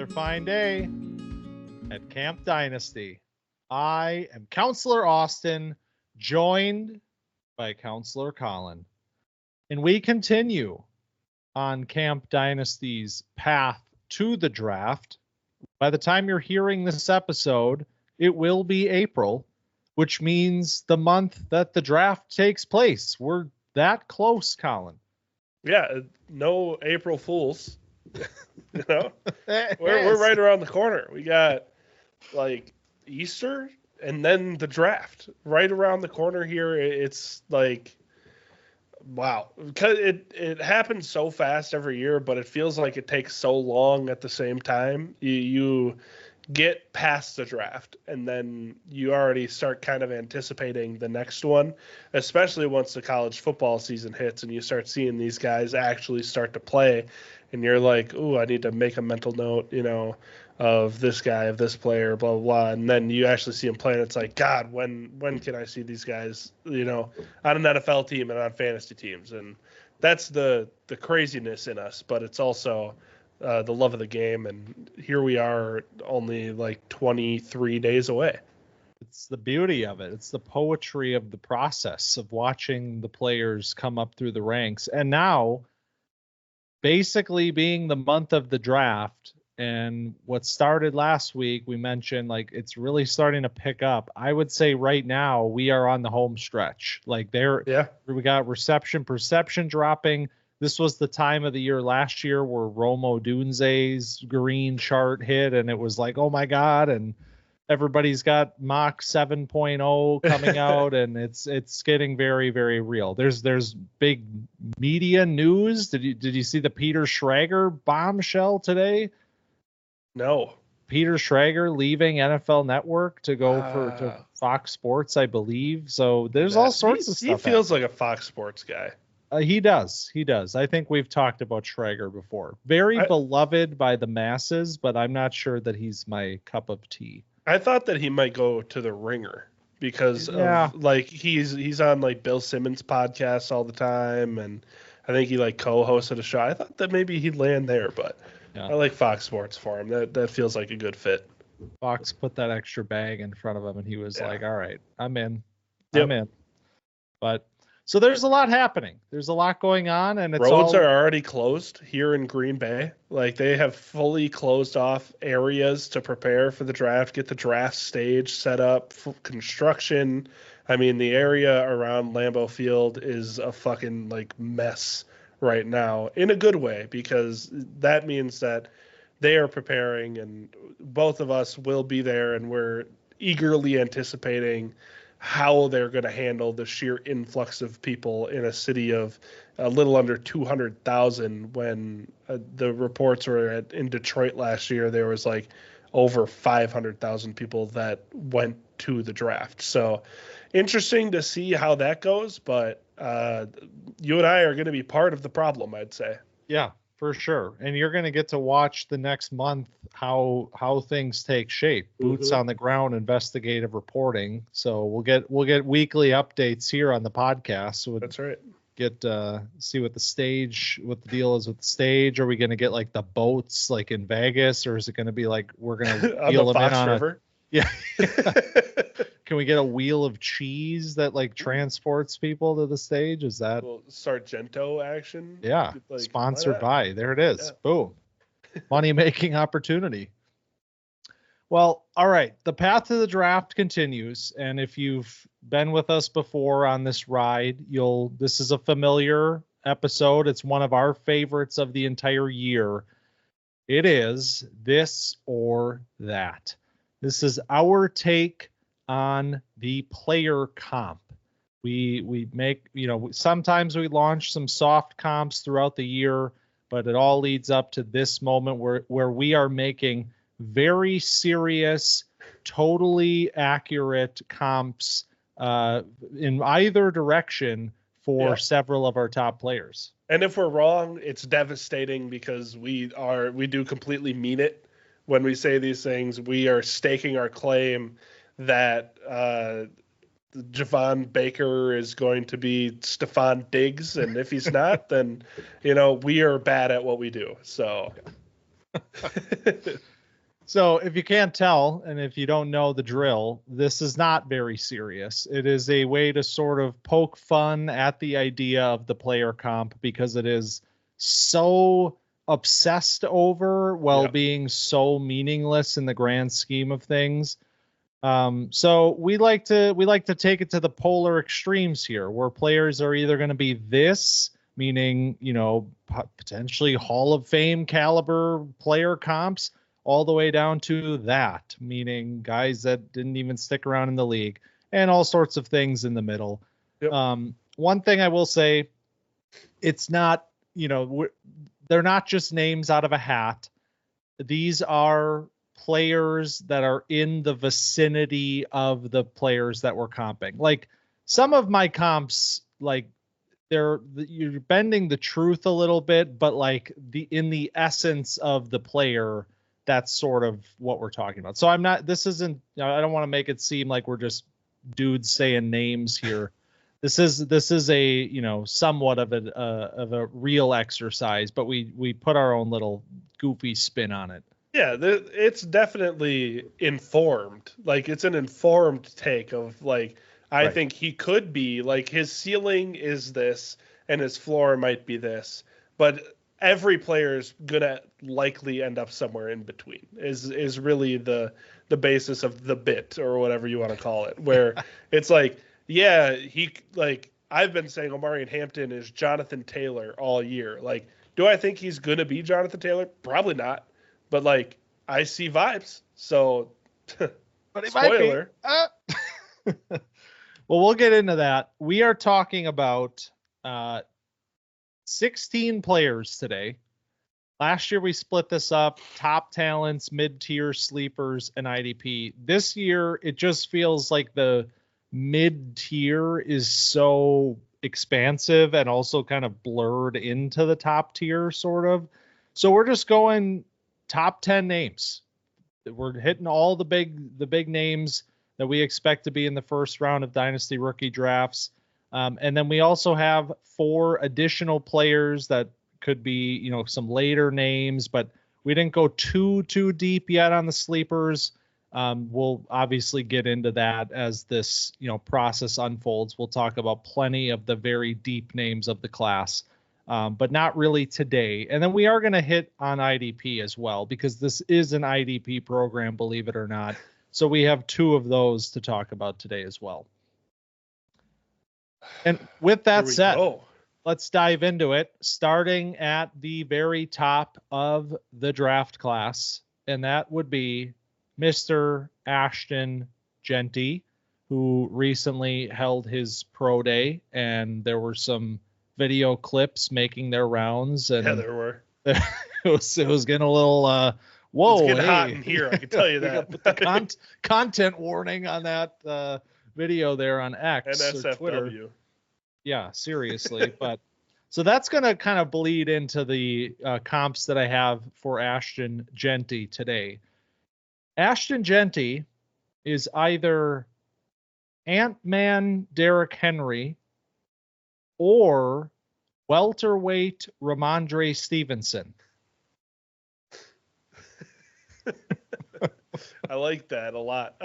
Another fine day at Camp Dynasty. I am Counselor Austin, joined by Counselor Collin. And we continue on Camp Dynasty's path to the draft. By the time you're hearing this episode, it will be April, which means the month that the draft takes place. We're that close, Collin. Yeah, no April Fools. You know, we're right around the corner. We got like Easter and then the draft right around the corner here. It's like, wow, because it happens so fast every year, but it feels like it takes so long at the same time. You get past the draft and then you already start kind of anticipating the next one, especially once the college football season hits and you start seeing these guys actually start to play and you're like, ooh, I need to make a mental note, you know, of this guy, of this player, blah, blah, blah. And then you actually see him play and it's like, God, when can I see these guys, you know, on an NFL team and on fantasy teams? And that's the craziness in us, but it's also the love of the game, and here we are only like 23 days away. It's the beauty of it. It's the poetry of the process of watching the players come up through the ranks. And now, basically being the month of the draft, and what started last week, we mentioned like it's really starting to pick up. I would say right now we are on the home stretch. Like we got perception dropping. This was the time of the year last year where Rome Odunze's green chart hit, and it was like, oh my God, and everybody's got Mach 7.0 coming out, and it's getting very, very real. There's big media news. Did you see the Peter Schrager bombshell today? No. Peter Schrager leaving NFL Network to go to Fox Sports, I believe. So there's all sorts of stuff. He feels like a Fox Sports guy. He does. I think we've talked about Schrager before. Very beloved by the masses, but I'm not sure that he's my cup of tea. I thought that he might go to the Ringer because of like he's on like Bill Simmons' podcast all the time, and I think he like co-hosted a show. I thought that maybe he'd land there, but I like Fox Sports for him. That feels like a good fit. Fox put that extra bag in front of him, and he was like, "All right, I'm in. Yep. I'm in." But so there's a lot happening. There's a lot going on, and roads are already closed here in Green Bay. Like they have fully closed off areas to prepare for the draft, get the draft stage set up, construction. I mean, the area around Lambeau Field is a fucking like mess right now in a good way, because that means that they are preparing, and both of us will be there, and we're eagerly anticipating how they're going to handle the sheer influx of people in a city of a little under 200,000 when the reports were in Detroit last year, there was like over 500,000 people that went to the draft. So interesting to see how that goes, but you and I are going to be part of the problem, I'd say. Yeah, for sure. And you're going to get to watch the next month how things take shape. Boots on the ground, investigative reporting. So we'll get weekly updates here on the podcast. So that's right. Get see what the deal is with the stage. Are we going to get like the boats like in Vegas, or is it going to be like we're going to wheel them in on River? Yeah. Can we get a wheel of cheese that like transports people to the stage? Is that Sargento action? Yeah. Like, sponsored by. There it is. Yeah. Boom. Money making opportunity. Well, all right. The path to the draft continues. And if you've been with us before on this ride, this is a familiar episode. It's one of our favorites of the entire year. It is This or That. This is our take on the player comp. We make, sometimes we launch some soft comps throughout the year, but it all leads up to this moment where we are making very serious, totally accurate comps in either direction for several of our top players. And if we're wrong, it's devastating because we do completely mean it when we say these things. We are staking our claim that Javon Baker is going to be Stephon Diggs, and if he's not, then we are bad at what we do. So So if you can't tell, and if you don't know the drill, this is not very serious. It is a way to sort of poke fun at the idea of the player comp because it is so obsessed over while being so meaningless in the grand scheme of things. So we like to take it to the polar extremes here, where players are either going to be this, meaning, potentially Hall of Fame caliber player comps, all the way down to that, meaning guys that didn't even stick around in the league, and all sorts of things in the middle. Yep. One thing I will say, it's not, they're not just names out of a hat. These are players that are in the vicinity of the players that we're comping. Like some of my comps, like you're bending the truth a little bit, but like in the essence of the player, that's sort of what we're talking about. So I don't want to make it seem like we're just dudes saying names here. This is a, somewhat of a real exercise, but we put our own little goofy spin on it. Yeah, it's definitely informed. Like, it's an informed take of, like, I think he could be, like, his ceiling is this, and his floor might be this. But every player is going to likely end up somewhere in between, is really the basis of the bit, or whatever you want to call it, where it's like, yeah, I've been saying Omarion Hampton is Jonathan Taylor all year. Like, do I think he's going to be Jonathan Taylor? Probably not. But, like, I see vibes, so but spoiler. Well, we'll get into that. We are talking about 16 players today. Last year, we split this up, top talents, mid-tier sleepers, and IDP. This year, it just feels like the mid-tier is so expansive and also kind of blurred into the top tier, sort of. So we're just going top 10 names. We're hitting all the big names that we expect to be in the first round of Dynasty rookie drafts. And then we also have 4 additional players that could be, some later names, but we didn't go too deep yet on the sleepers. We'll obviously get into that as this, process unfolds. We'll talk about plenty of the very deep names of the class. But not really today. And then we are going to hit on IDP as well, because this is an IDP program, believe it or not. So we have 2 of those to talk about today as well. And with that said, let's dive into it, starting at the very top of the draft class. And that would be Mr. Ashton Jeanty, who recently held his pro day, and there were some video clips making their rounds, and yeah, there were. it was getting a little whoa, it's getting hot in here, I can tell you that. The content warning on that video there on X NSFW. or Twitter. Yeah, seriously. But so that's going to kind of bleed into the comps that I have for Ashton Jeanty today. Ashton Jeanty is either Ant-Man Derrick Henry or welterweight Ramondre Stevenson. I like that a lot.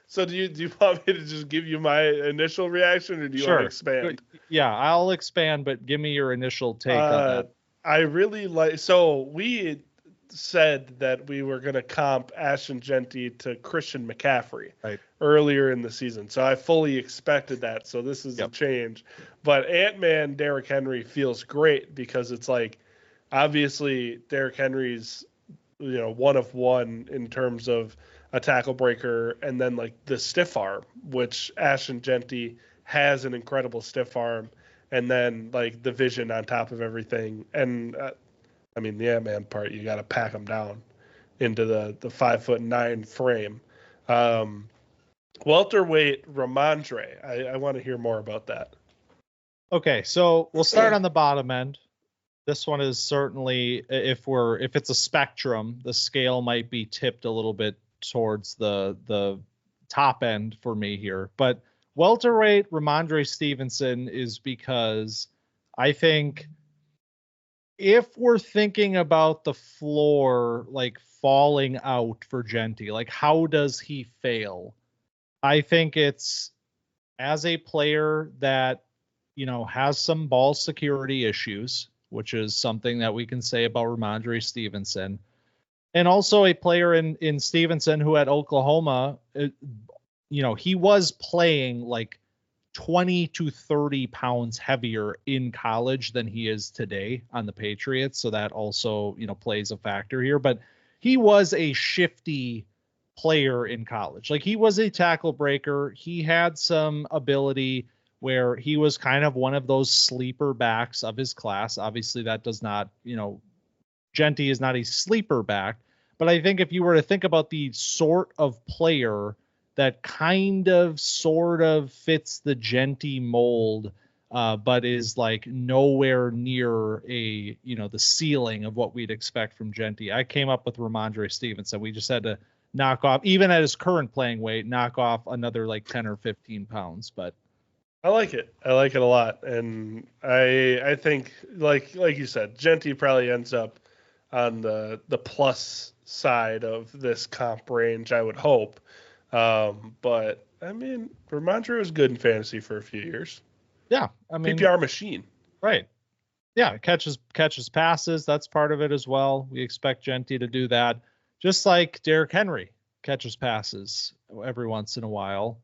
So do you want me to just give you my initial reaction, or do you want to expand? Yeah, I'll expand, but give me your initial take on that. I really like. So we said that we were going to comp Ashton Jeanty to Christian McCaffrey earlier in the season. So I fully expected that. So this is a change. But Ant-Man Derrick Henry feels great because it's like, obviously Derrick Henry's, one of one in terms of a tackle breaker, and then like the stiff arm, which Ashton Jeanty has an incredible stiff arm, and then like the vision on top of everything. And I mean, the Ant-Man part, you got to pack him down into the 5'9" frame. Welterweight Ramondre, I want to hear more about that. Okay, so we'll start on the bottom end. This one is certainly, if it's a spectrum, the scale might be tipped a little bit towards the top end for me here. But welterweight Ramondre Stevenson is because I think if we're thinking about the floor, like falling out for Jeanty, like how does he fail? I think it's as a player that, has some ball security issues, which is something that we can say about Ramondre Stevenson. And also a player in Stevenson who at Oklahoma, he was playing like 20 to 30 pounds heavier in college than he is today on the Patriots. So that also, plays a factor here. But he was a shifty player in college. Like he was a tackle breaker. He had some ability where he was kind of one of those sleeper backs of his class. Obviously that does not, Jeanty is not a sleeper back, but I think if you were to think about the sort of player that kind of sort of fits the Jeanty mold, but is like nowhere near the ceiling of what we'd expect from Jeanty, I came up with Ramondre Stevenson. We just had to knock off, even at his current playing weight, knock off another like 10 or 15 pounds. But I like it. I like it a lot. And I think, like you said, Jeanty probably ends up on the plus side of this comp range, I would hope. But, I mean, Ramondre was good in fantasy for a few years. Yeah. I mean, PPR machine. Right. Yeah. Catches passes. That's part of it as well. We expect Jeanty to do that. Just like Derrick Henry catches passes every once in a while.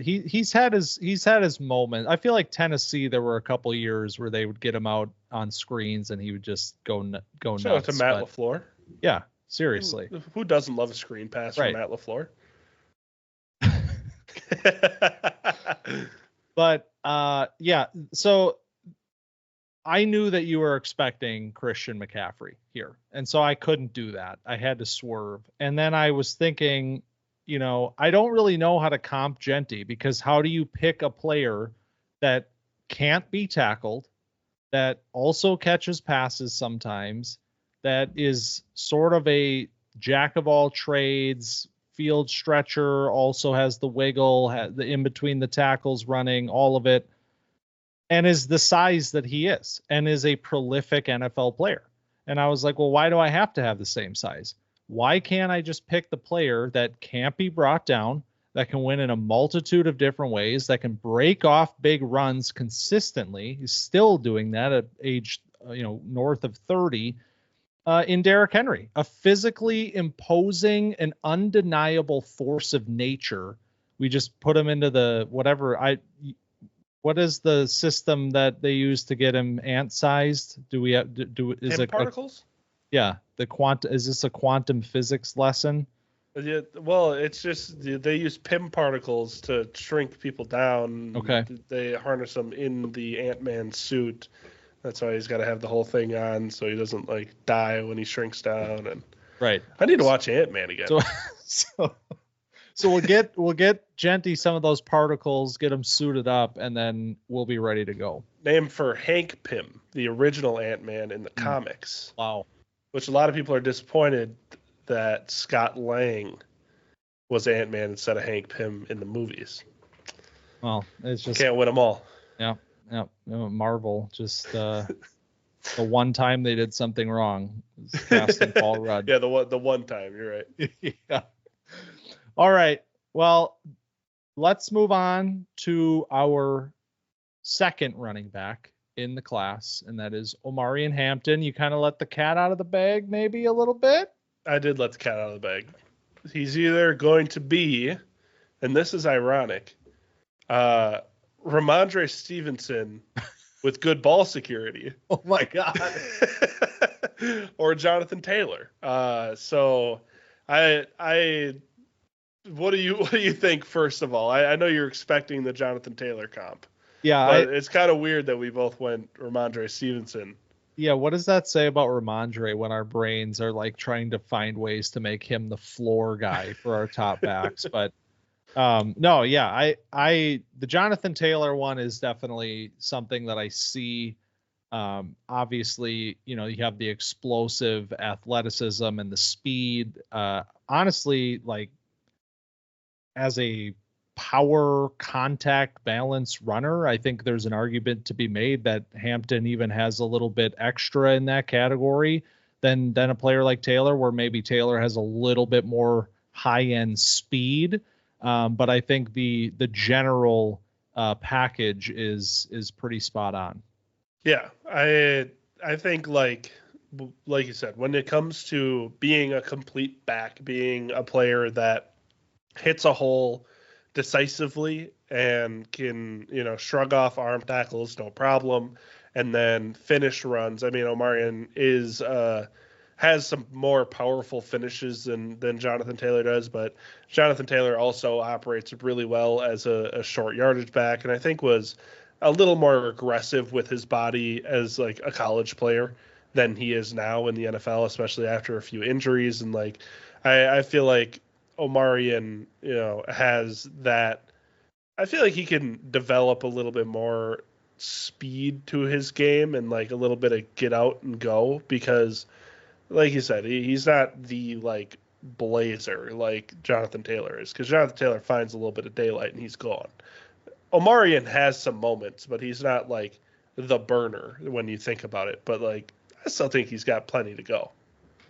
He's had his moment. I feel like Tennessee, there were a couple years where they would get him out on screens and he would just go nuts. Shout out to Matt LaFleur. Yeah, seriously. Who doesn't love a screen pass from Matt LaFleur? But yeah, so I knew that you were expecting Christian McCaffrey here, and so I couldn't do that. I had to swerve. And then I was thinking, I don't really know how to comp Jeanty, because how do you pick a player that can't be tackled, that also catches passes sometimes, that is sort of a jack of all trades, field stretcher, also has the wiggle, has the in between the tackles running, all of it, and is the size that he is, and is a prolific NFL player. And I was like, well, why do I have to have the same size? Why can't I just pick the player that can't be brought down, that can win in a multitude of different ways, that can break off big runs consistently? He's still doing that at age, north of 30. In Derrick Henry, a physically imposing and undeniable force of nature. We just put him into the what is the system that they use to get him ant-sized? Do we have is it particles? Yeah, is this a quantum physics lesson? Yeah, well, it's just they use PIM particles to shrink people down. Okay. They harness them in the Ant-Man suit. That's why he's got to have the whole thing on so he doesn't like die when he shrinks down. And right. I need to watch Ant-Man again. So we'll get Jeanty some of those particles, get him suited up, and then we'll be ready to go. Named for Hank Pym, the original Ant-Man in the comics. Wow. Which a lot of people are disappointed that Scott Lang was Ant-Man instead of Hank Pym in the movies. Well, it's just can't win them all. Yeah. Marvel just the one time they did something wrong was casting Paul Rudd. Yeah, the one time. You're right. Yeah. All right. Well, let's move on to our second running back in the class, and that is Omarion Hampton. You kind of let the cat out of the bag maybe a little bit? I did let the cat out of the bag. He's either going to be, and this is ironic, Ramondre Stevenson with good ball security. Oh my God. Or Jonathan Taylor. So what do you think, first of all? I know you're expecting the Jonathan Taylor comp. Yeah. But it's kind of weird that we both went Ramondre Stevenson. Yeah, what does that say about Ramondre when our brains are like trying to find ways to make him the floor guy for our top backs? But no, yeah, the Jonathan Taylor one is definitely something that I see. Obviously, you have the explosive athleticism and the speed. Honestly, like as a power contact balance runner. I think there's an argument to be made that Hampton even has a little bit extra in that category than a player like Taylor, where maybe Taylor has a little bit more high-end speed. But I think the general package is pretty spot on. Yeah, I think like you said, when it comes to being a complete back, being a player that hits a hole decisively and can, shrug off arm tackles, no problem, and then finish runs. I mean, Omarion has some more powerful finishes than Jonathan Taylor does, but Jonathan Taylor also operates really well as a short yardage back, and I think was a little more aggressive with his body as like a college player than he is now in the NFL, especially after a few injuries. And like, I feel like Omarion, has that. I feel like he can develop a little bit more speed to his game and like a little bit of get out and go, because like you said, he's not the like blazer like Jonathan Taylor is, because Jonathan Taylor finds a little bit of daylight and he's gone. Omarion has some moments, but he's not like the burner when you think about it. But like, I still think he's got plenty to go.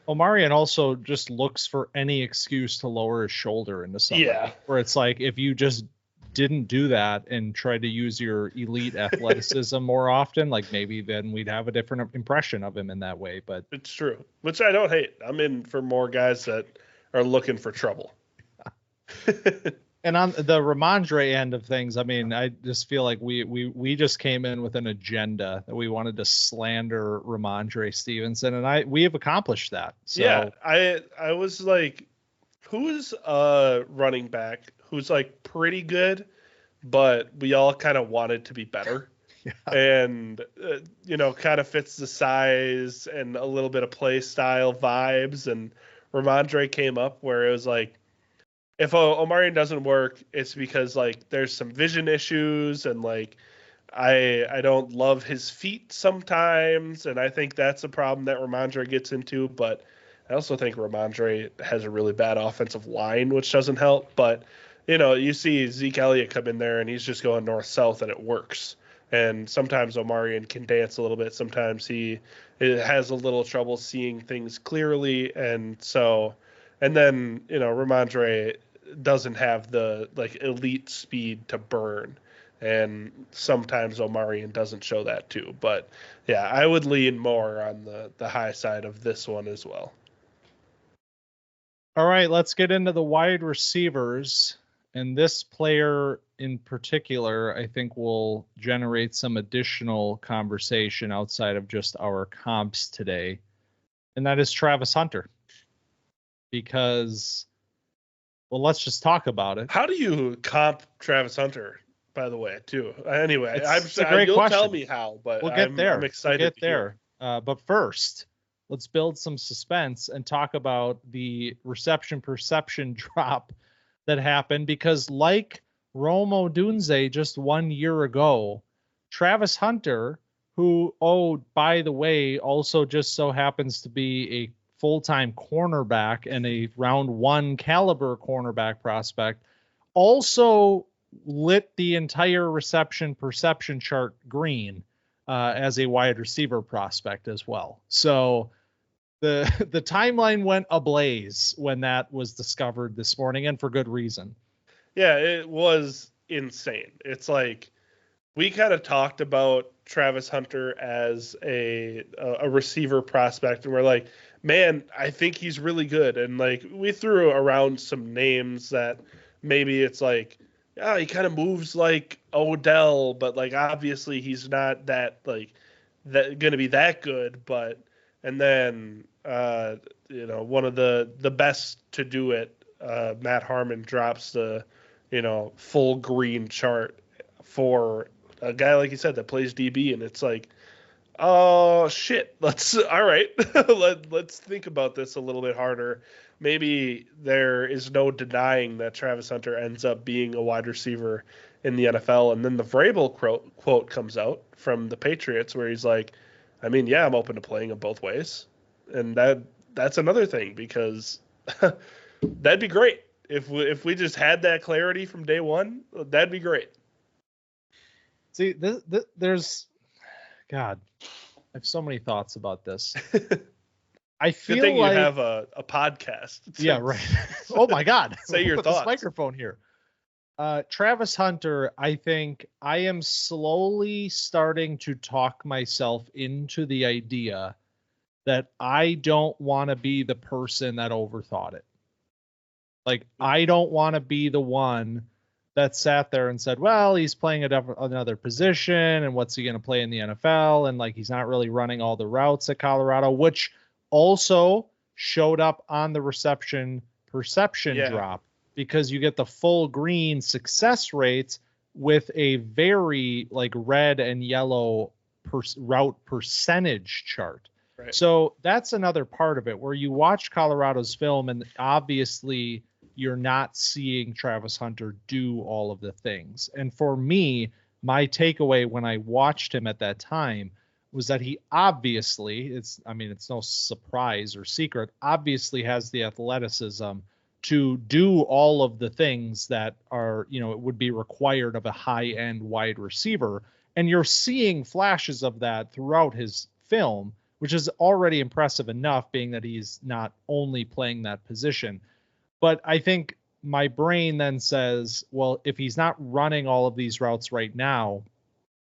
Omarion also just looks for any excuse to lower his shoulder into something. Yeah. Where it's like, if you just didn't do that and try to use your elite athleticism more often, like maybe then we'd have a different impression of him in that way. But it's true, which I don't hate. I'm in for more guys that are looking for trouble. And on the Ramondre end of things, I mean, I just feel like we just came in with an agenda that we wanted to slander Ramondre Stevenson, and we have accomplished that. So. Yeah, I was like, who's a running back who's like pretty good, but we all kind of wanted to be better. Yeah. And kind of fits the size and a little bit of play style vibes. And Ramondre came up where it was like, if Omarion doesn't work, it's because like there's some vision issues, and like I don't love his feet sometimes, and I think that's a problem that Ramondre gets into. But I also think Ramondre has a really bad offensive line, which doesn't help. But you see Zeke Elliott come in there and he's just going north-south and it works. And sometimes Omarion can dance a little bit. Sometimes he has a little trouble seeing things clearly. And then, Ramondre doesn't have the like elite speed to burn. And sometimes Omarion doesn't show that too. But yeah, I would lean more on the high side of this one as well. All right, let's get into the wide receivers. And this player in particular, I think, will generate some additional conversation outside of just our comps today. And that is Travis Hunter. Because, well, let's just talk about it. How do you comp Travis Hunter, by the way, too? Anyway, it's a great you'll question. Tell me how, but we'll get there. I'm excited we'll get there. But first, let's build some suspense and talk about the reception perception drop that happened, because like Rome Odunze just 1 year ago, Travis Hunter, who, by the way, also just so happens to be a full-time cornerback and a round one caliber cornerback prospect, also lit the entire reception perception chart green as a wide receiver prospect as well. So the timeline went ablaze when that was discovered this morning, and for good reason. Yeah, it was insane. It's like we kind of talked about Travis Hunter as a receiver prospect, and we're like, man, I think he's really good. And like we threw around some names that maybe it's like, yeah, he kind of moves like Odell, but like obviously he's not that like that going to be that good. But and then one of the best to do it, Matt Harmon drops the full green chart for a guy like you said that plays DB, and it's like, oh shit, let's think about this a little bit harder. Maybe there is no denying that Travis Hunter ends up being a wide receiver in the NFL. And then the Vrabel quote comes out from the Patriots where he's like, I mean, yeah, I'm open to playing him both ways. And that's another thing, because that'd be great If we just had that clarity from day one, that'd be great. See, there's, God, I have so many thoughts about this. I feel Good thing like you have a podcast. Yeah, right. Oh my God. Say your Put thoughts. this microphone here. Travis Hunter, I think I am slowly starting to talk myself into the idea that I don't want to be the person that overthought it. Like, I don't want to be the one that sat there and said, well, he's playing another position, and what's he going to play in the NFL? And like, he's not really running all the routes at Colorado, which also showed up on the perception drop, because you get the full green success rates with a very like red and yellow route percentage chart. Right. So that's another part of it where you watch Colorado's film and obviously you're not seeing Travis Hunter do all of the things. And for me, my takeaway when I watched him at that time was that he obviously, it's no surprise or secret, obviously has the athleticism to do all of the things that are, it would be required of a high-end wide receiver. And you're seeing flashes of that throughout his film, which is already impressive enough, being that he's not only playing that position. But I think my brain then says, well, if he's not running all of these routes right now,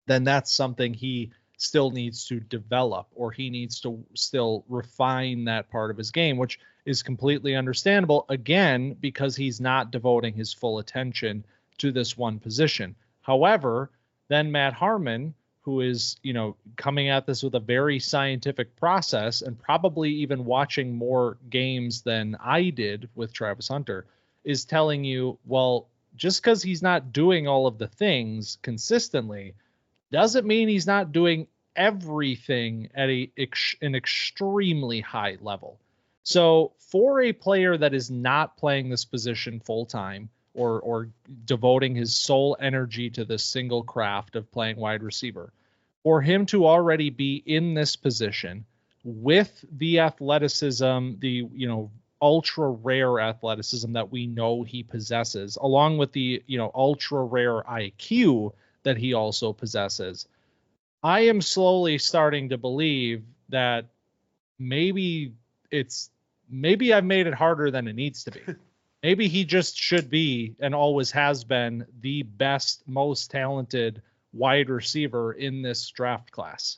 then that's something he still needs to develop, or he needs to still refine that part of his game, which is completely understandable, again, because he's not devoting his full attention to this one position. However, then Matt Harmon, who is, coming at this with a very scientific process and probably even watching more games than I did with Travis Hunter, is telling you, well, just because he's not doing all of the things consistently doesn't mean he's not doing everything at an extremely high level. So for a player that is not playing this position full time, or devoting his sole energy to this single craft of playing wide receiver, for him to already be in this position with the athleticism, the, ultra rare athleticism that we know he possesses, along with the, ultra rare IQ that he also possesses, I am slowly starting to believe that maybe I've made it harder than it needs to be. Maybe he just should be, and always has been, the best, most talented wide receiver in this draft class.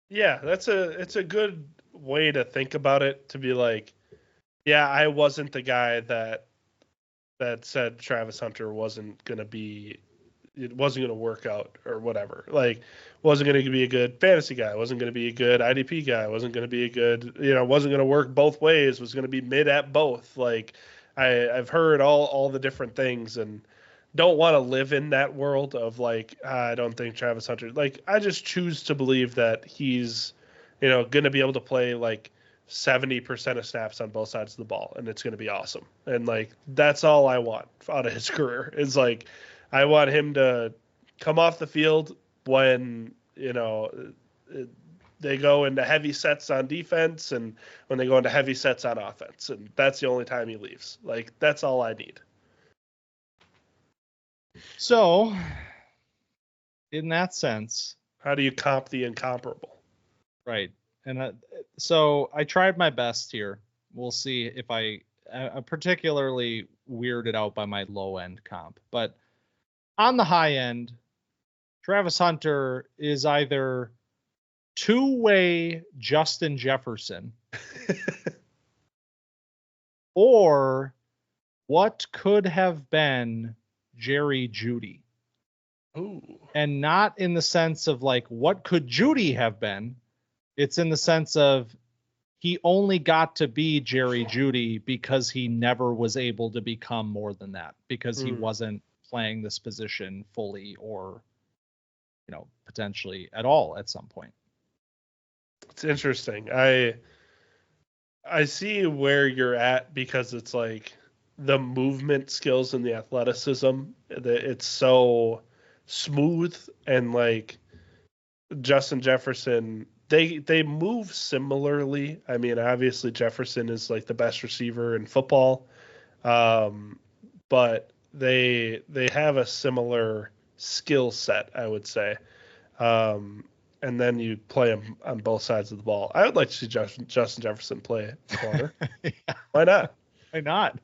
Yeah, it's a good way to think about it, to be like, yeah, I wasn't the guy that said Travis Hunter wasn't going to work out or whatever. Like, wasn't going to be a good fantasy guy, wasn't going to be a good IDP guy, wasn't going to be a good, wasn't going to work both ways, was going to be mid at both. Like, I've heard all the different things, and don't want to live in that world of like, I don't think Travis Hunter, like, I just choose to believe that he's, going to be able to play like 70% of snaps on both sides of the ball, and it's going to be awesome. And like, that's all I want out of his career, is like, I want him to come off the field when, they go into heavy sets on defense and when they go into heavy sets on offense. And that's the only time he leaves. Like, that's all I need. So, in that sense, how do you comp the incomparable? Right. And so I tried my best here. We'll see if I'm particularly weirded out by my low end comp. But on the high end, Travis Hunter is either two-way Justin Jefferson or what could have been Jerry Jeudy. Ooh. And not in the sense of like, what could Jeudy have been? It's in the sense of he only got to be Jerry Jeudy because he never was able to become more than that, because he wasn't playing this position fully, or, potentially at all at some point. It's interesting. I see where you're at, because it's like the movement skills and the athleticism, it's so smooth, and like Justin Jefferson, they move similarly. I mean, obviously Jefferson is like the best receiver in football. But they have a similar skill set, I would say. And then you play them on both sides of the ball. I would like to see Justin Jefferson play corner. Yeah. Why not? Why not?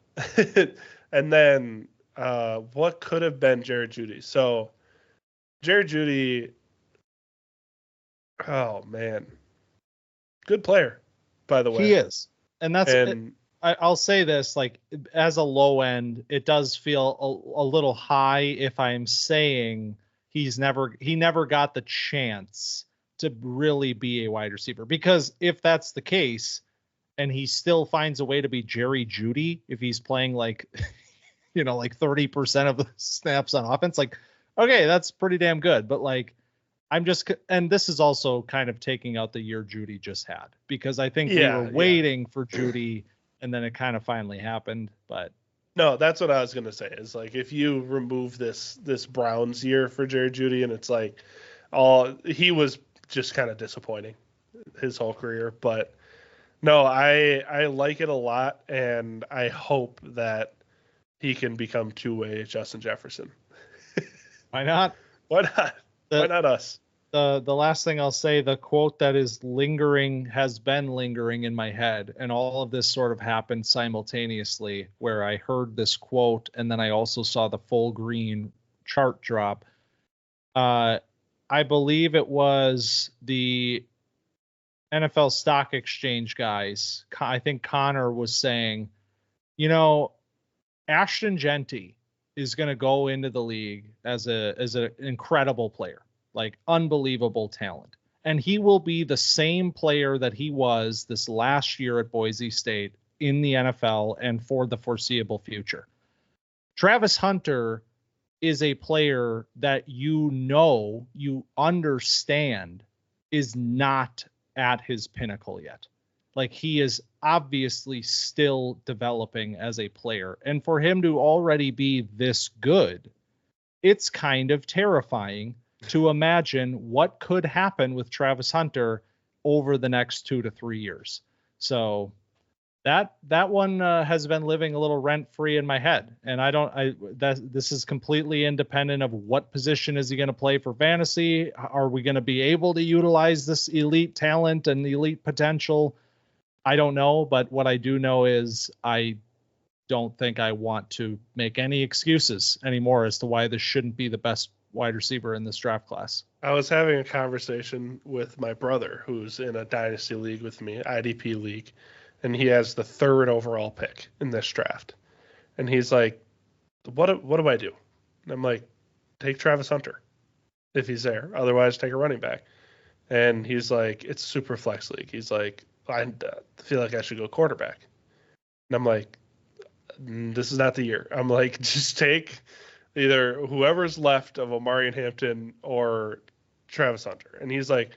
And then what could have been Jared Jeudy? So Jared Jeudy, oh man, good player, by the way. He is, and I'll say this, like, as a low end, it does feel a little high if I'm saying he never got the chance to really be a wide receiver, because if that's the case and he still finds a way to be Jerry Jeudy, if he's playing like 30% of the snaps on offense, like, okay, that's pretty damn good. But like, and this is also kind of taking out the year Jeudy just had, because I think we were waiting for Jeudy and then it kind of finally happened. But no, that's what I was going to say, is like, if you remove this Browns year for Jerry Jeudy, and it's like, he was just kind of disappointing his whole career. But no, I like it a lot, and I hope that he can become two-way Justin Jefferson. Why not? Why not? Why not us? The last thing I'll say, the quote that has been lingering in my head, and all of this sort of happened simultaneously, where I heard this quote and then I also saw the full green chart drop. I believe it was the NFL Stock Exchange guys. I think Connor was saying, Ashton Jeanty is going to go into the league as an incredible player, like unbelievable talent. And he will be the same player that he was this last year at Boise State in the NFL and for the foreseeable future. Travis Hunter is a player that you understand is not at his pinnacle yet. Like, he is obviously still developing as a player. And for him to already be this good, it's kind of terrifying to imagine what could happen with Travis Hunter over the next 2 to 3 years. So that one has been living a little rent free in my head. And this is completely independent of what position is he going to play for fantasy. Are we going to be able to utilize this elite talent and elite potential? I don't know. But what I do know is I don't think I want to make any excuses anymore as to why this shouldn't be the best wide receiver in this draft class. I was having a conversation with my brother, who's in a Dynasty league with me, IDP league, and he has the 3rd overall pick in this draft. And he's like, what do I do? And I'm like, take Travis Hunter if he's there. Otherwise, take a running back. And he's like, it's super flex league. He's like, I feel like I should go quarterback. And I'm like, this is not the year. I'm like, just take either whoever's left of Omarion Hampton or Travis Hunter. And he's like,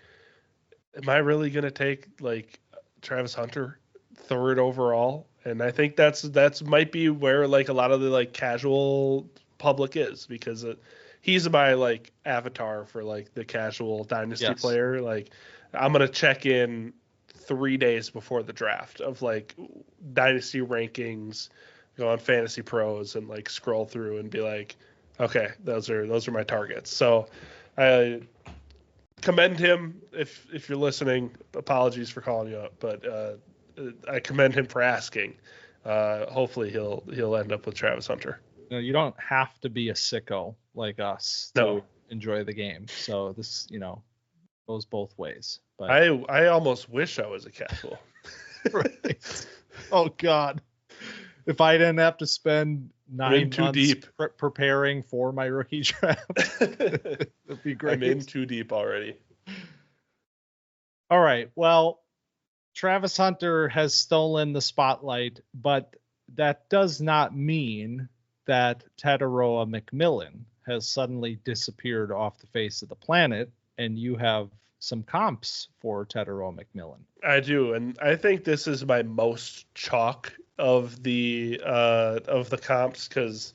am I really going to take like Travis Hunter 3rd overall? And I think that's might be where like a lot of the like casual public is, because he's my like avatar for like the casual Dynasty player. Like, I'm going to check in 3 days before the draft of like Dynasty rankings, go on Fantasy Pros and like scroll through and be like, okay, those are my targets. So I commend him. If you're listening, apologies for calling you up, but I commend him for asking. Hopefully he'll end up with Travis Hunter. No, you don't have to be a sicko like us to enjoy the game. So this, goes both ways. But I almost wish I was a casual. Right. Oh God. If I didn't have to spend 9 months preparing for my rookie draft, it'd be great. I'm in too deep already. All right. Well, Travis Hunter has stolen the spotlight, but that does not mean that Tetairoa McMillan has suddenly disappeared off the face of the planet, and you have some comps for Tetairoa McMillan. I do, and I think this is my most chalk of the comps, because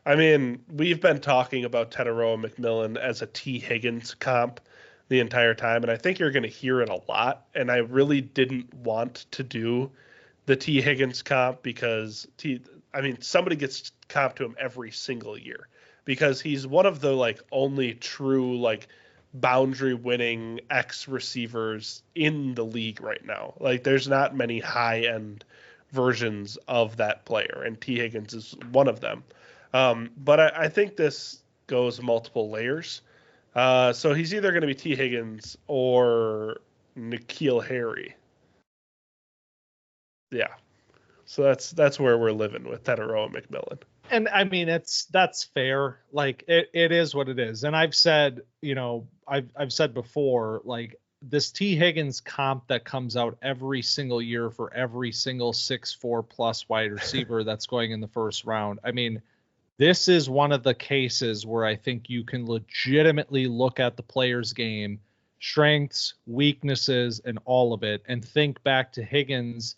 I mean, we've been talking about Tetairoa McMillan as a T. Higgins comp the entire time, and I think you're going to hear it a lot. And I really didn't want to do the T. Higgins comp because I mean, somebody gets comp to him every single year because he's one of the like only true like boundary winning X receivers in the league right now. Like there's not many high end versions of that player, and T. Higgins is one of them. But I think this goes multiple layers. So he's either going to be T. Higgins or N'Keal Harry. Yeah. So that's where we're living with Tetairoa McMillan. And I mean, that's fair. Like it is what it is. And I've said, I've said before, like this T. Higgins comp that comes out every single year for every single 6'4 plus wide receiver that's going in the first round. I mean, this is one of the cases where I think you can legitimately look at the player's game, strengths, weaknesses, and all of it, and think back to Higgins,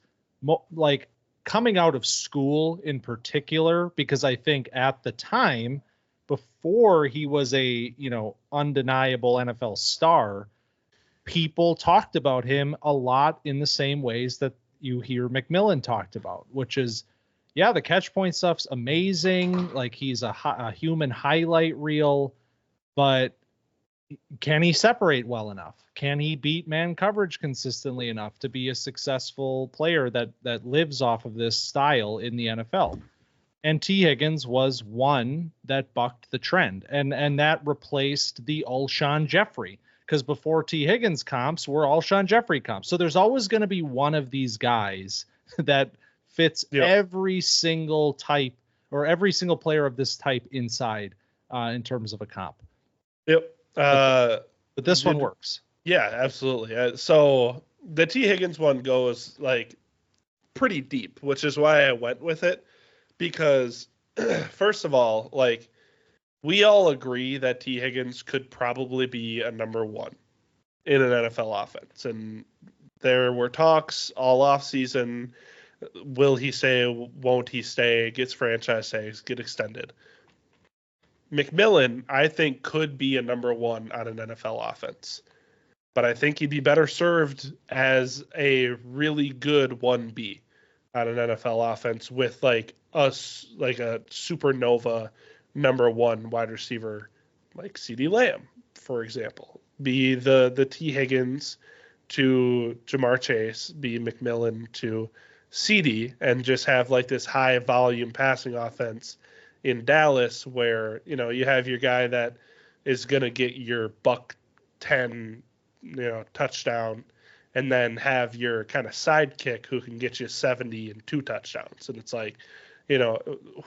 like coming out of school in particular, because I think at the time, before he was a, undeniable NFL star, people talked about him a lot in the same ways that you hear McMillan talked about, which is, yeah, the catch point stuff's amazing. Like he's a human highlight reel, but can he separate well enough? Can he beat man coverage consistently enough to be a successful player that lives off of this style in the NFL? And T. Higgins was one that bucked the trend, and that replaced the Alshon Jeffrey, because before T. Higgins comps were Alshon Jeffrey comps. So there's always going to be one of these guys that fits every single type or every single player of this type inside in terms of a comp. Yep. But this one works. Yeah, absolutely. So the T. Higgins one goes like pretty deep, which is why I went with it, because first of all, like we all agree that T. Higgins could probably be a number one in an NFL offense. And there were talks all off season. Will he stay? Won't he stay? Gets franchise tags, get extended. McMillan, I think, could be a number one on an NFL offense, but I think he'd be better served as a really good 1B on an NFL offense with like a supernova number one wide receiver like CeeDee Lamb, for example. Be the T. Higgins to Jamar Chase, be McMillan to CeeDee, and just have like this high volume passing offense in Dallas where, you have your guy that is going to get your $110, touchdown, and then have your kind of sidekick who can get you 70 and 2 touchdowns. And it's like,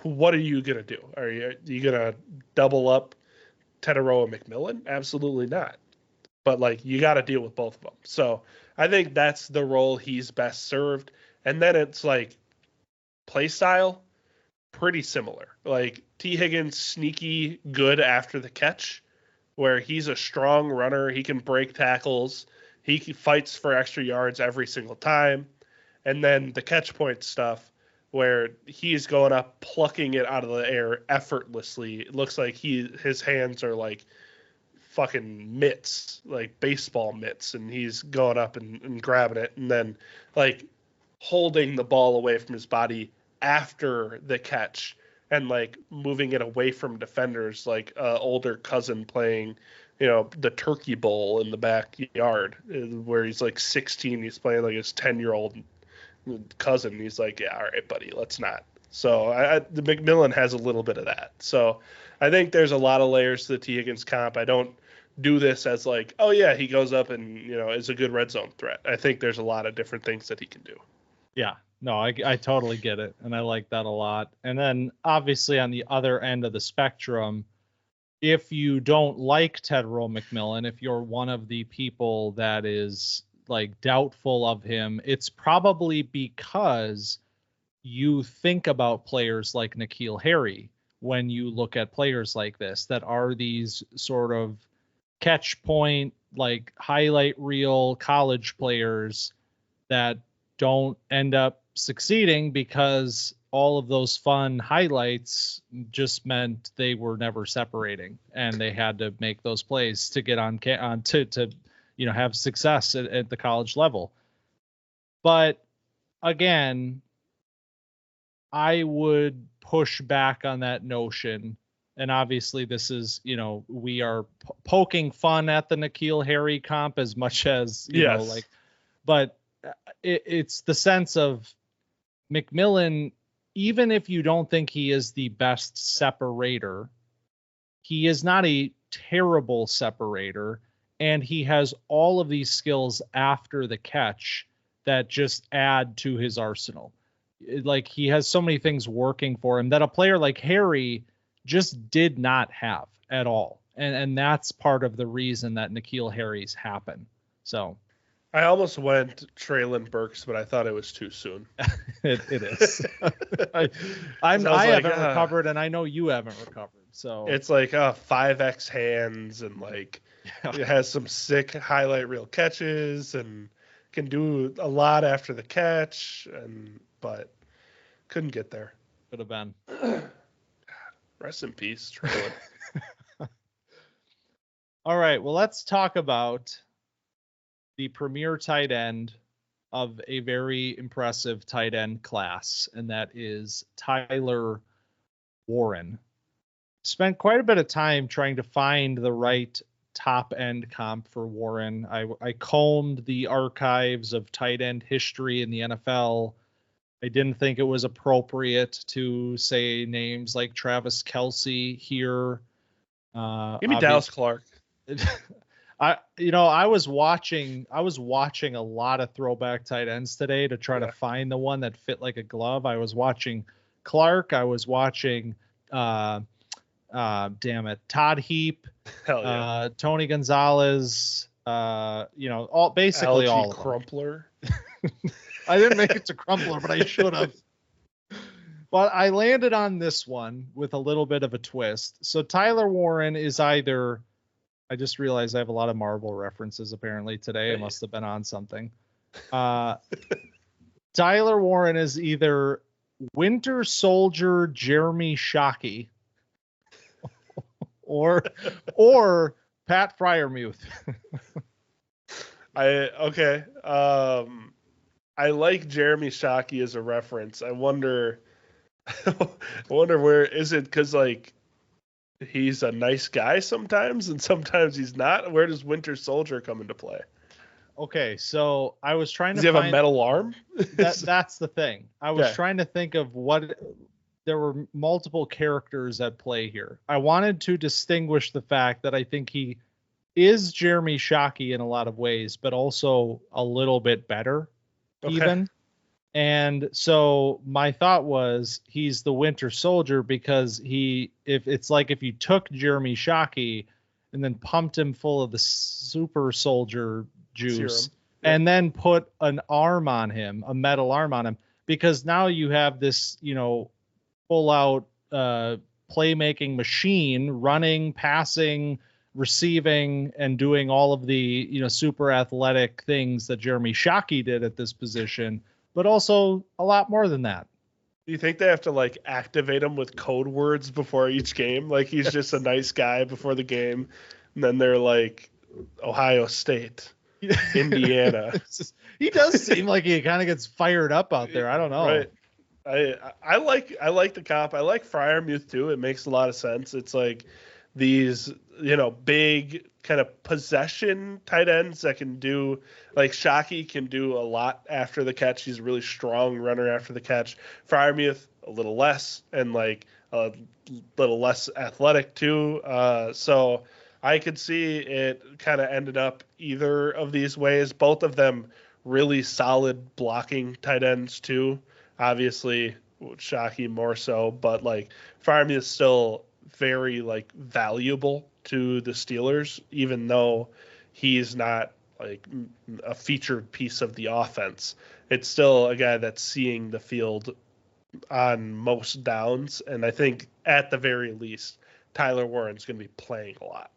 what are you going to do? Are you going to double up Tetairoa McMillan? Absolutely not. But like, you got to deal with both of them. So I think that's the role he's best served. And then it's like play style, pretty similar. Like T. Higgins, sneaky good after the catch, where he's a strong runner. He can break tackles. He fights for extra yards every single time. And then the catch point stuff, where he's going up, plucking it out of the air effortlessly. It looks like his hands are like fucking mitts, like baseball mitts, and he's going up and grabbing it, and then like holding the ball away from his body after the catch and like moving it away from defenders, like older cousin playing, the turkey bowl in the backyard where he's like 16. He's playing like his 10-year-old cousin. He's like, yeah, all right, buddy, let's not. So the McMillan has a little bit of that. So I think there's a lot of layers to the T. Higgins comp. I don't do this as like, oh yeah, he goes up and, is a good red zone threat. I think there's a lot of different things that he can do. Yeah, no, I totally get it. And I like that a lot. And then obviously on the other end of the spectrum, if you don't like Tetairoa McMillan, if you're one of the people that is like doubtful of him, it's probably because you think about players like N'Keal Harry when you look at players like this that are these sort of catch point, like highlight reel college players that don't end up succeeding because all of those fun highlights just meant they were never separating, and they had to make those plays to get on to have success at the college level. But again, I would push back on that notion. And obviously this is, we are poking fun at the N'Keal Harry comp as much as, but it's the sense of McMillan, even if you don't think he is the best separator, he is not a terrible separator. And he has all of these skills after the catch that just add to his arsenal. Like, he has so many things working for him that a player like Harry just did not have at all. And that's part of the reason that N'Keal Harry's happen. So I almost went Treylon Burks, but I thought it was too soon. it is. I haven't recovered, and I know you haven't recovered. So it's like 5x hands, and it has some sick highlight reel catches, and can do a lot after the catch, but couldn't get there. Could have been. Rest in peace, Treylon. All right, well, let's talk about the premier tight end of a very impressive tight end class, and that is Tyler Warren. Spent quite a bit of time trying to find the right top end comp for Warren. I combed the archives of tight end history in the NFL. I didn't think it was appropriate to say names like Travis Kelce here. Give me Dallas Clark. I was watching a lot of throwback tight ends today to try to find the one that fit like a glove. I was watching Clark. I was watching, Todd Heap, Tony Gonzalez, basically all of them. Crumpler. I didn't make it to Crumpler, but I should have. But I landed on this one with a little bit of a twist. So Tyler Warren is either, I just realized I have a lot of Marvel references apparently today. I must have been on something. Tyler Warren is either Winter Soldier Jeremy Shockey or Pat Freiermuth. I like Jeremy Shockey as a reference. I wonder where is it, because he's a nice guy sometimes and sometimes he's not. Where does Winter Soldier come into play? Okay, so I was trying Does to he have a metal arm? That's the thing. I was trying to think of there were multiple characters at play here. I wanted to distinguish the fact that I think he is Jeremy Shockey in a lot of ways, but also a little bit better even. And so my thought was he's the Winter Soldier because if you took Jeremy Shockey and then pumped him full of the super soldier juice and then put an arm on him, a metal arm on him, because now you have this, full out playmaking machine running, passing, receiving, and doing all of the, super athletic things that Jeremy Shockey did at this position, but also a lot more than that. Do you think they have to activate him with code words before each game? He's just a nice guy before the game, and then they're like Ohio State, Indiana. He does seem like he kind of gets fired up out there. I don't know. Right. I like the comp. I like Freiermuth too. It makes a lot of sense. It's these, big kind of possession tight ends that can do, Shockey can do a lot after the catch. He's a really strong runner after the catch. Freiermuth, a little less, and a little less athletic too. So I could see it kind of ended up either of these ways. Both of them really solid blocking tight ends too. Obviously, Shockey more so, but Freiermuth is still very valuable to the Steelers, even though he's not a featured piece of the offense. It's still a guy that's seeing the field on most downs, and I think at the very least Tyler Warren's going to be playing a lot.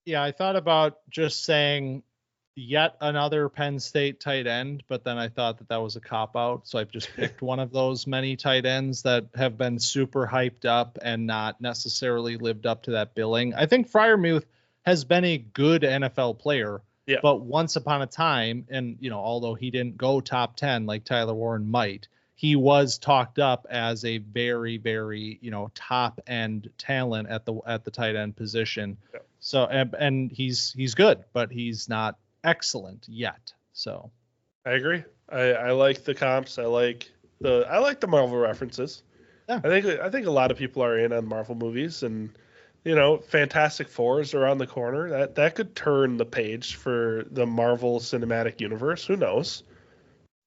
Yeah, I thought about just saying yet another Penn State tight end, but then I thought that was a cop-out, so I've just picked one of those many tight ends that have been super hyped up and not necessarily lived up to that billing. I think Freiermuth has been a good NFL player, but once upon a time, and although he didn't go top 10 like Tyler Warren might, he was talked up as a very, very, top end talent at the tight end position. Yeah. So, and he's good, but he's not excellent yet. So I agree. I like the comps. I like the Marvel references. Yeah. I think a lot of people are in on Marvel movies, and Fantastic Fours around the corner. That could turn the page for the Marvel Cinematic Universe. Who knows?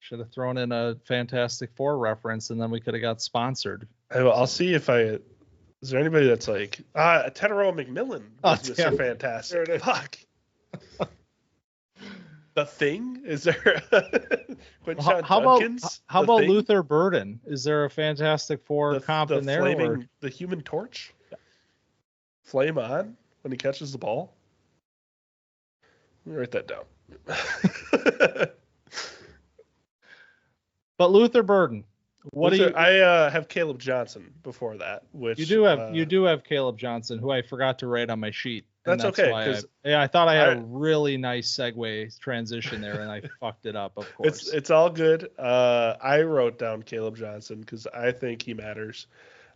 Should have thrown in a Fantastic Four reference, and then we could have got sponsored. I'll see if is there anybody that's like Tetairoa McMillan was Mr. Fantastic. Fuck. The Thing? Is there Quinshon Judkins? How about Luther Burden? Is there a Fantastic Four comp in there? The Human Torch? Flame on when he catches the ball? Let me write that down. But Luther Burden. I have Kaleb Johnson before that, which you do have Kaleb Johnson, who I forgot to write on my sheet. That's okay. I thought I had a really nice segue transition there, and I fucked it up. Of course, it's all good. I wrote down Kaleb Johnson because I think he matters,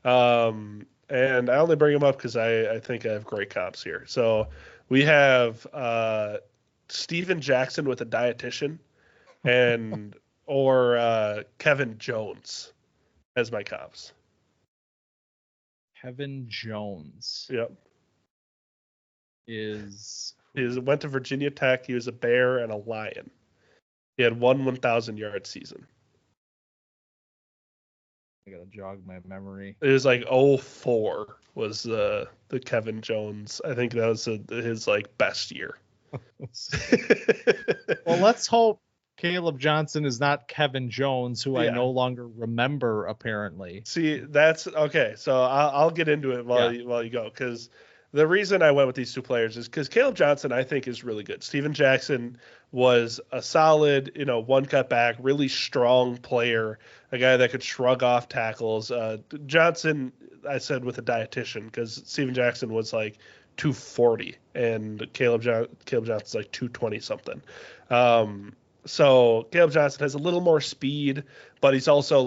and I only bring him up because I think I have great comps here. So we have Steven Jackson with a dietitian, and or Kevin Jones as my comps. Kevin Jones. Yep. He went to Virginia Tech. He was a Bear and a Lion. He had 1,000-yard season. I gotta jog my memory. It was like 04 was the Kevin Jones. I think that was his best year. Well, let's hope Kaleb Johnson is not Kevin Jones, who I no longer remember. Apparently. See, that's okay. So I'll get into it while you go, because the reason I went with these two players is because Kaleb Johnson, I think, is really good. Steven Jackson was a solid, one cut back, really strong player, a guy that could shrug off tackles. Johnson, I said with a dietitian, because Steven Jackson was like 240 and Kaleb Johnson's like 220 something. So Kaleb Johnson has a little more speed, but he's also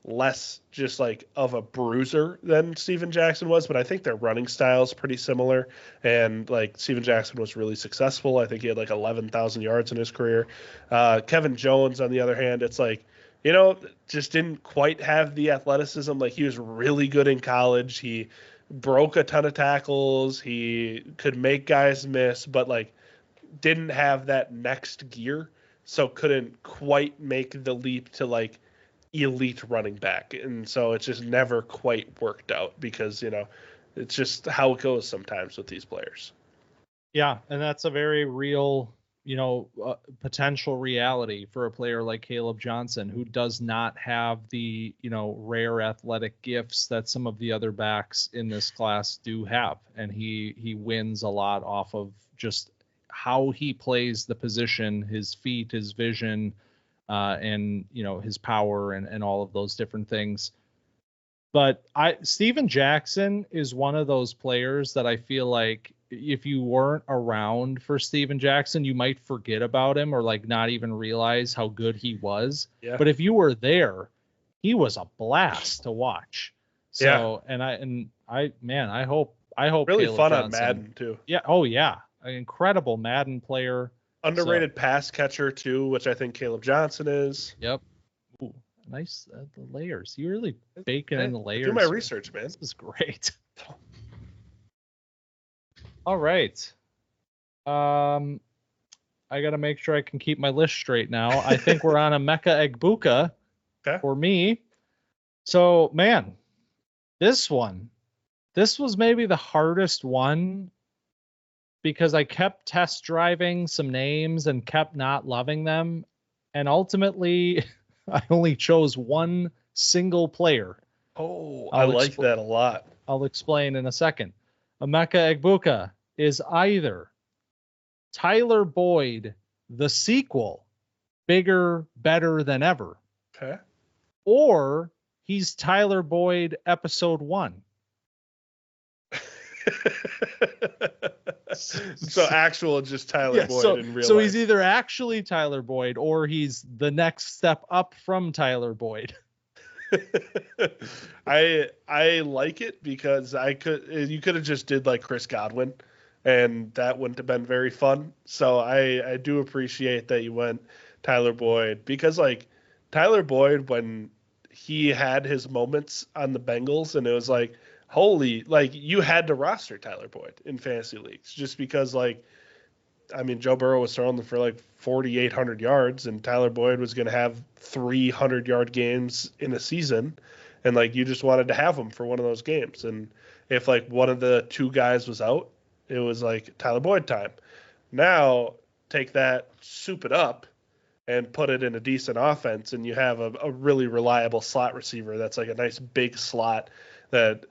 less just of a bruiser than Steven Jackson was, but I think their running style is pretty similar. And Steven Jackson was really successful. I think he had 11,000 yards in his career. Kevin Jones, on the other hand, it's just didn't quite have the athleticism. He was really good in college. He broke a ton of tackles. He could make guys miss, but didn't have that next gear. So couldn't quite make the leap to elite running back, and so it just never quite worked out because it's just how it goes sometimes with these players. Yeah, and that's a very real potential reality for a player like Kaleb Johnson, who does not have the rare athletic gifts that some of the other backs in this class do have, and he wins a lot off of just how he plays the position, his feet, his vision, and his power and all of those different things. But Steven Jackson is one of those players that I feel like if you weren't around for Steven Jackson, you might forget about him or not even realize how good he was. Yeah. But if you were there, he was a blast to watch. So I hope really Kaleb fun Johnson, on Madden too. Yeah. Oh yeah. An incredible Madden player. Underrated pass catcher too, which I think Kaleb Johnson is. Yep. Ooh, nice. The layers. You really baking in the layers. Do my research, man. This is great. All right. I got to make sure I can keep my list straight now. I think we're on Emeka Egbuka for me. So, man, this was maybe the hardest one, because I kept test driving some names and kept not loving them. And ultimately, I only chose one single player. Oh, I like that a lot. I'll explain in a second. Emeka Egbuka is either Tyler Boyd, the sequel, bigger, better than ever. Okay. Or he's Tyler Boyd episode 1. So actual just Tyler Boyd in real so life. He's either actually Tyler Boyd or he's the next step up from Tyler Boyd. I like it because you could have just did like Chris Godwin, and that wouldn't have been very fun. So I do appreciate that you went Tyler Boyd, because like Tyler Boyd, when he had his moments on the Bengals, and it was like, holy, like you had to roster Tyler Boyd in fantasy leagues just because, like, I mean, Joe Burrow was throwing them for like 4,800 yards, and Tyler Boyd was going to have 300-yard games in a season, and like you just wanted to have him for one of those games. And if like one of the two guys was out, it was like Tyler Boyd time. Now take that, soup it up, and put it in a decent offense, and you have a really reliable slot receiver that's like a nice big slot that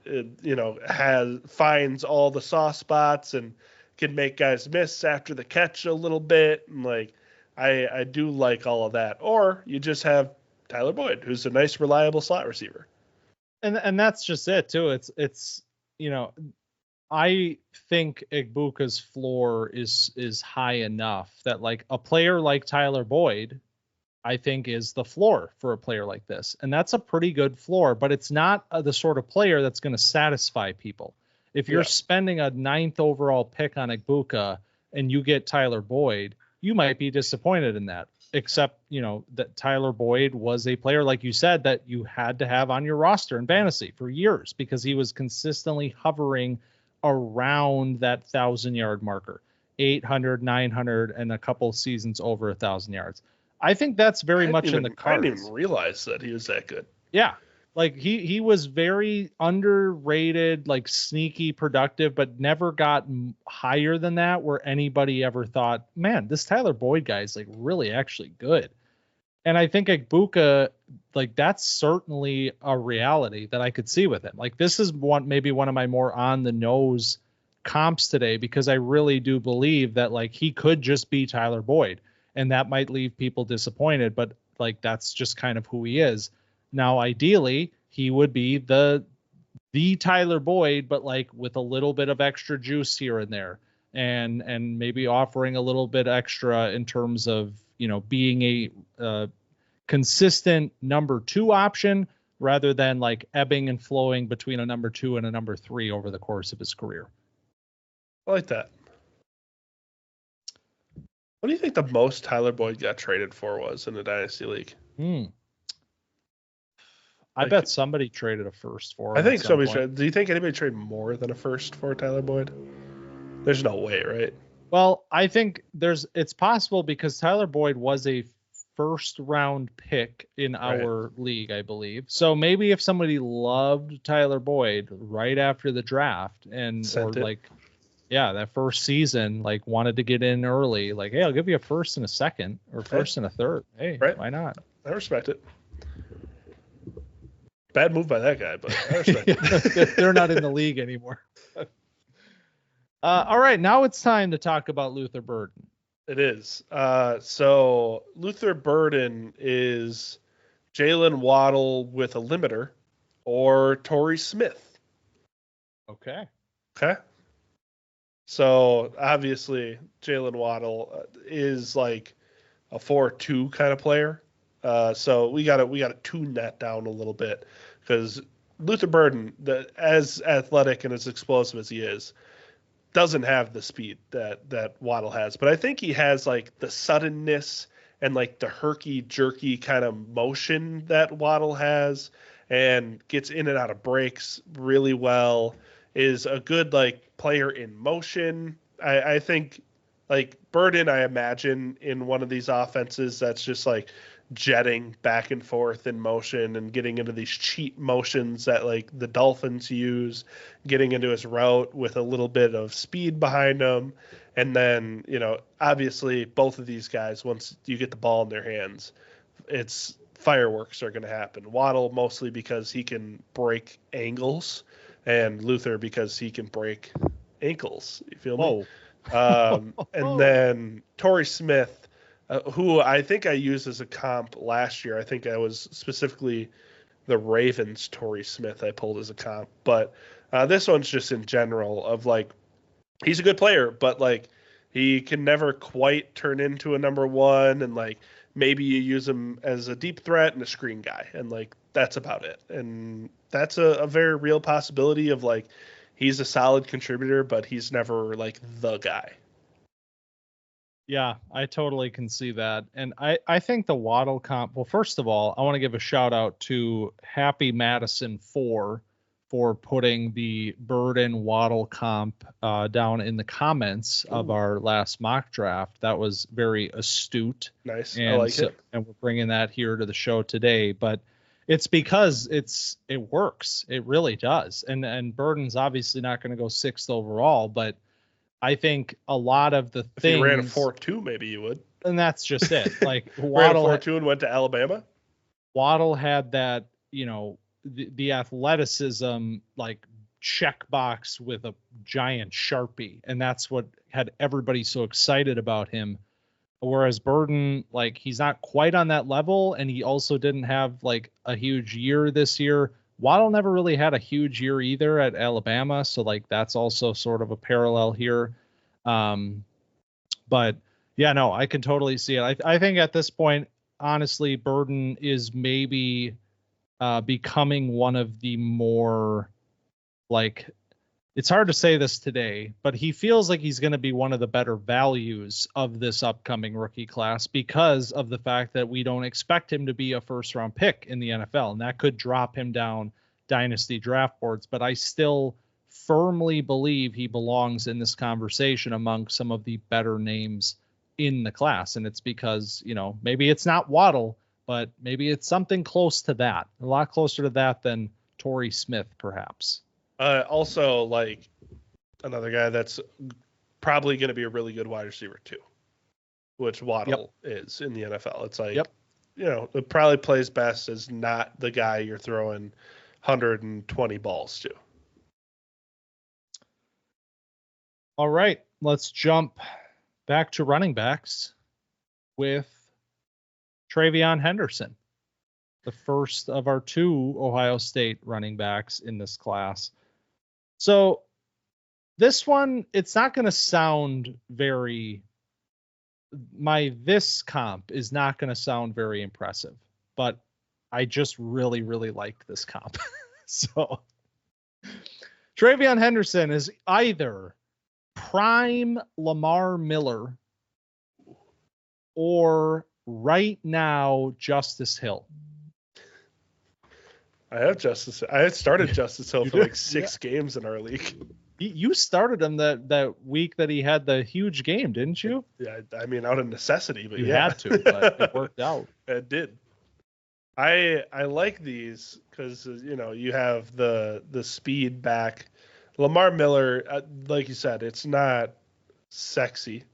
finds all the soft spots and can make guys miss after the catch a little bit. And like I do like all of that. Or you just have Tyler Boyd, who's a nice reliable slot receiver. And that's just it too. It's I think Egbuka's floor is high enough that like a player like Tyler Boyd, I think, is the floor for a player like this. And that's a pretty good floor, but it's not the sort of player that's going to satisfy people. If you're spending a 9th overall pick on Egbuka and you get Tyler Boyd, you might be disappointed in that. Except, that Tyler Boyd was a player, like you said, that you had to have on your roster in fantasy for years because he was consistently hovering around that 1,000-yard marker, 800, 900, and a couple seasons over 1,000 yards. I think that's very much in the cards. I didn't even realize that he was that good. Yeah. Like he was very underrated, like sneaky productive, but never got higher than that where anybody ever thought, man, this Tyler Boyd guy is like really actually good. And I think Egbuka, like that's certainly a reality that I could see with him. Like this is maybe one of my more on the nose comps today, because I really do believe that like he could just be Tyler Boyd, and that might leave people disappointed, but like that's just kind of who he is. Now, ideally, he would be the Tyler Boyd, but like with a little bit of extra juice here and there, and maybe offering a little bit extra in terms of, being a consistent number 2 option rather than like ebbing and flowing between a number 2 and a number 3 over the course of his career. I like that. What do you think the most Tyler Boyd got traded for was in the Dynasty League? I bet somebody traded a first for him. I think somebody traded. Do you think anybody traded more than a first for Tyler Boyd? There's no way, right? Well, I think it's possible because Tyler Boyd was a first-round pick in our league, I believe. So maybe if somebody loved Tyler Boyd right after the draft that first season, like wanted to get in early, like, hey, I'll give you a first and a second or first and a third. Hey, why not? I respect it. Bad move by that guy, but I respect it. They're not in the league anymore. All right, now it's time to talk about Luther Burden. It is. So Luther Burden is Jalen Waddle with a limiter or Torrey Smith. Okay. So obviously Jalen Waddle is like a 4-2 kind of player. So we gotta tune that down a little bit, because Luther Burden, as athletic and as explosive as he is, doesn't have the speed that Waddle has. But I think he has like the suddenness and like the herky-jerky kind of motion that Waddle has, and gets in and out of breaks really well, is a good like player in motion. I think like Burden, I imagine in one of these offenses that's just like jetting back and forth in motion and getting into these cheat motions that like the Dolphins use, getting into his route with a little bit of speed behind him. And then, obviously both of these guys, once you get the ball in their hands, it's fireworks are going to happen. Waddle mostly because he can break angles, and Luther because he can break ankles. You feel me? And then Torrey Smith, who I think I used as a comp last year. I think I was specifically the Ravens Torrey Smith I pulled as a comp. But this one's just in general of like, he's a good player, but like he can never quite turn into a number 1. And like maybe you use him as a deep threat and a screen guy, and like that's about it. And that's a very real possibility of like he's a solid contributor, but he's never like the guy. Yeah, I totally can see that. And I think the Waddle comp, well, first of all, I want to give a shout out to Happy Madison 4 for putting the Burden Waddle comp down in the comments of our last mock draft. That was very astute. Nice. And I like it. And we're bringing that here to the show today. But it's because it works. It really does. And Burden's obviously not going to go 6th overall, but I think a lot of the if things. If you ran a 4.2, maybe you would. And that's just it. Like Waddle ran a 4.2 and went to Alabama. Waddle had that, the athleticism, like checkbox with a giant Sharpie. And that's what had everybody so excited about him. Whereas Burden, like, he's not quite on that level. And he also didn't have like a huge year this year. Waddle never really had a huge year either at Alabama. So like, that's also sort of a parallel here. But yeah, no, I can totally see it. I think at this point, honestly, Burden is maybe becoming one of the more, like, it's hard to say this today, but he feels like he's going to be one of the better values of this upcoming rookie class because of the fact that we don't expect him to be a first round pick in the NFL. And that could drop him down dynasty draft boards, but I still firmly believe he belongs in this conversation among some of the better names in the class. And it's because, maybe it's not Waddle, but maybe it's something close to that, a lot closer to that than Torrey Smith, perhaps. Also, like, another guy that's probably going to be a really good wide receiver too, which Waddle is in the NFL. It's like, it probably plays best as not the guy you're throwing 120 balls to. All right, let's jump back to running backs with TreVeyon Henderson, the first of our 2 Ohio State running backs in this class. So this one, it's not going to sound very, this comp is not going to sound very impressive, but I just really, really like this comp. So TreVeyon Henderson is either prime Lamar Miller or right now Justice Hill. I had started Justice Hill for like 6 games in our league. You started him that week that he had the huge game, didn't you? Yeah, I mean, out of necessity, but you had to, but it worked out. It did. I like these because you have the speed back. Lamar Miller, like you said, it's not sexy,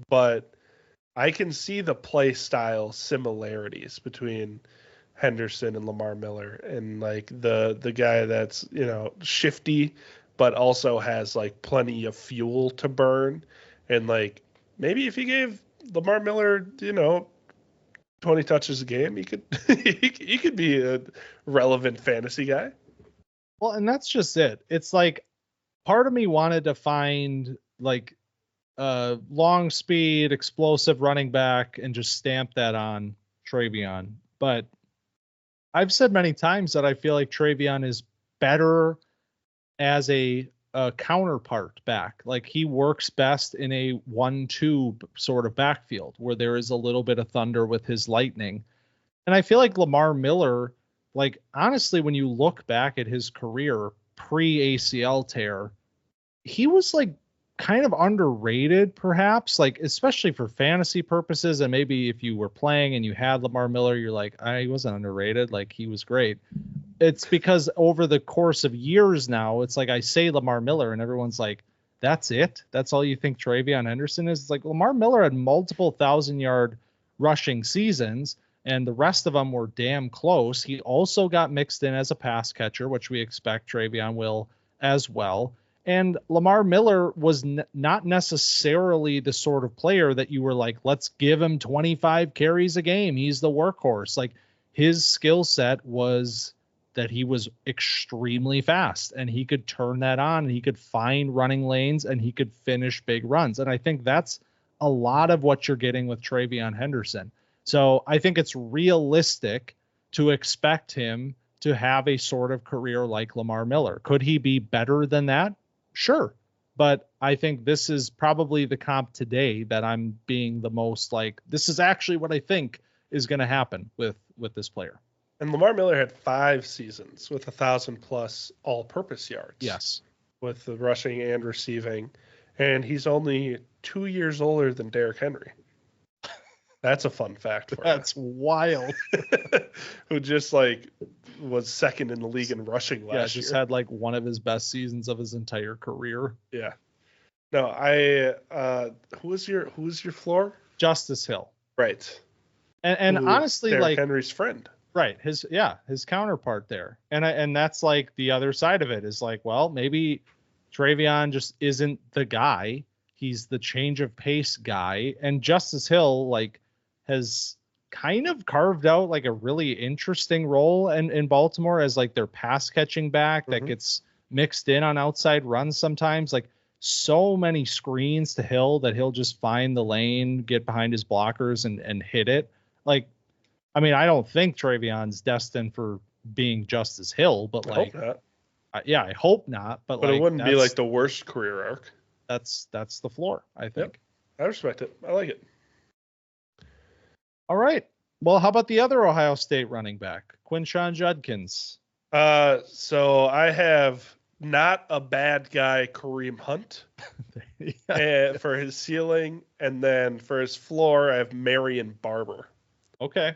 but I can see the play style similarities between Henderson and Lamar Miller, and like the guy that's shifty but also has like plenty of fuel to burn. And like maybe if you gave Lamar Miller 20 touches a game, he could be a relevant fantasy guy. Well, and that's just it. It's like part of me wanted to find like long speed, explosive running back and just stamp that on TreVeyon, but I've said many times that I feel like TreVeyon is better as a counterpart back. Like he works best in a 1-2 sort of backfield where there is a little bit of thunder with his lightning. And I feel like Lamar Miller, like honestly, when you look back at his career pre-ACL tear, he was like kind of underrated, perhaps, like especially for fantasy purposes. And maybe if you were playing and you had Lamar Miller, you're like, he wasn't underrated. Like he was great. It's because over the course of years now, it's like I say Lamar Miller and everyone's like, that's it? That's all you think TreVeyon Henderson is? It's like Lamar Miller had multiple 1,000-yard rushing seasons and the rest of them were damn close. He also got mixed in as a pass catcher, which we expect TreVeyon will as well. And Lamar Miller was not necessarily the sort of player that you were like, let's give him 25 carries a game. He's the workhorse. Like his skill set was that he was extremely fast and he could turn that on and he could find running lanes and he could finish big runs. And I think that's a lot of what you're getting with TreVeyon Henderson. So I think it's realistic to expect him to have a sort of career like Lamar Miller. Could he be better than that? Sure. But I think this is probably the comp today that I'm being the most like, this is actually what I think is going to happen with this player. And Lamar Miller had 5 seasons with 1,000+ all-purpose yards. Yes. With the rushing and receiving. And he's only 2 years older than Derrick Henry. That's a fun fact for That's wild. Who just like was second in the league in rushing last year. Just had like one of his best seasons of his entire career. Yeah. No, who was your floor? Justice Hill. Right. And honestly, Derrick like Henry's friend. Right. His counterpart there. And that's like the other side of it is like, well, maybe TreVeyon just isn't the guy. He's the change of pace guy. And Justice Hill like has kind of carved out like a really interesting role in Baltimore as like their pass catching back that gets mixed in on outside runs sometimes. Like so many screens to Hill that he'll just find the lane, get behind his blockers and hit it. Like, I mean, I don't think TreVeyon's destined for being Justice Hill, but like, I hope not. I hope not. But like, it wouldn't be like the worst career arc. That's the floor, I think. Yep. I respect it. I like it. All right. Well, how about the other Ohio State running back, Quinshon Judkins? So I have not a bad guy, Kareem Hunt, for his ceiling, and then for his floor, I have Marion Barber. Okay.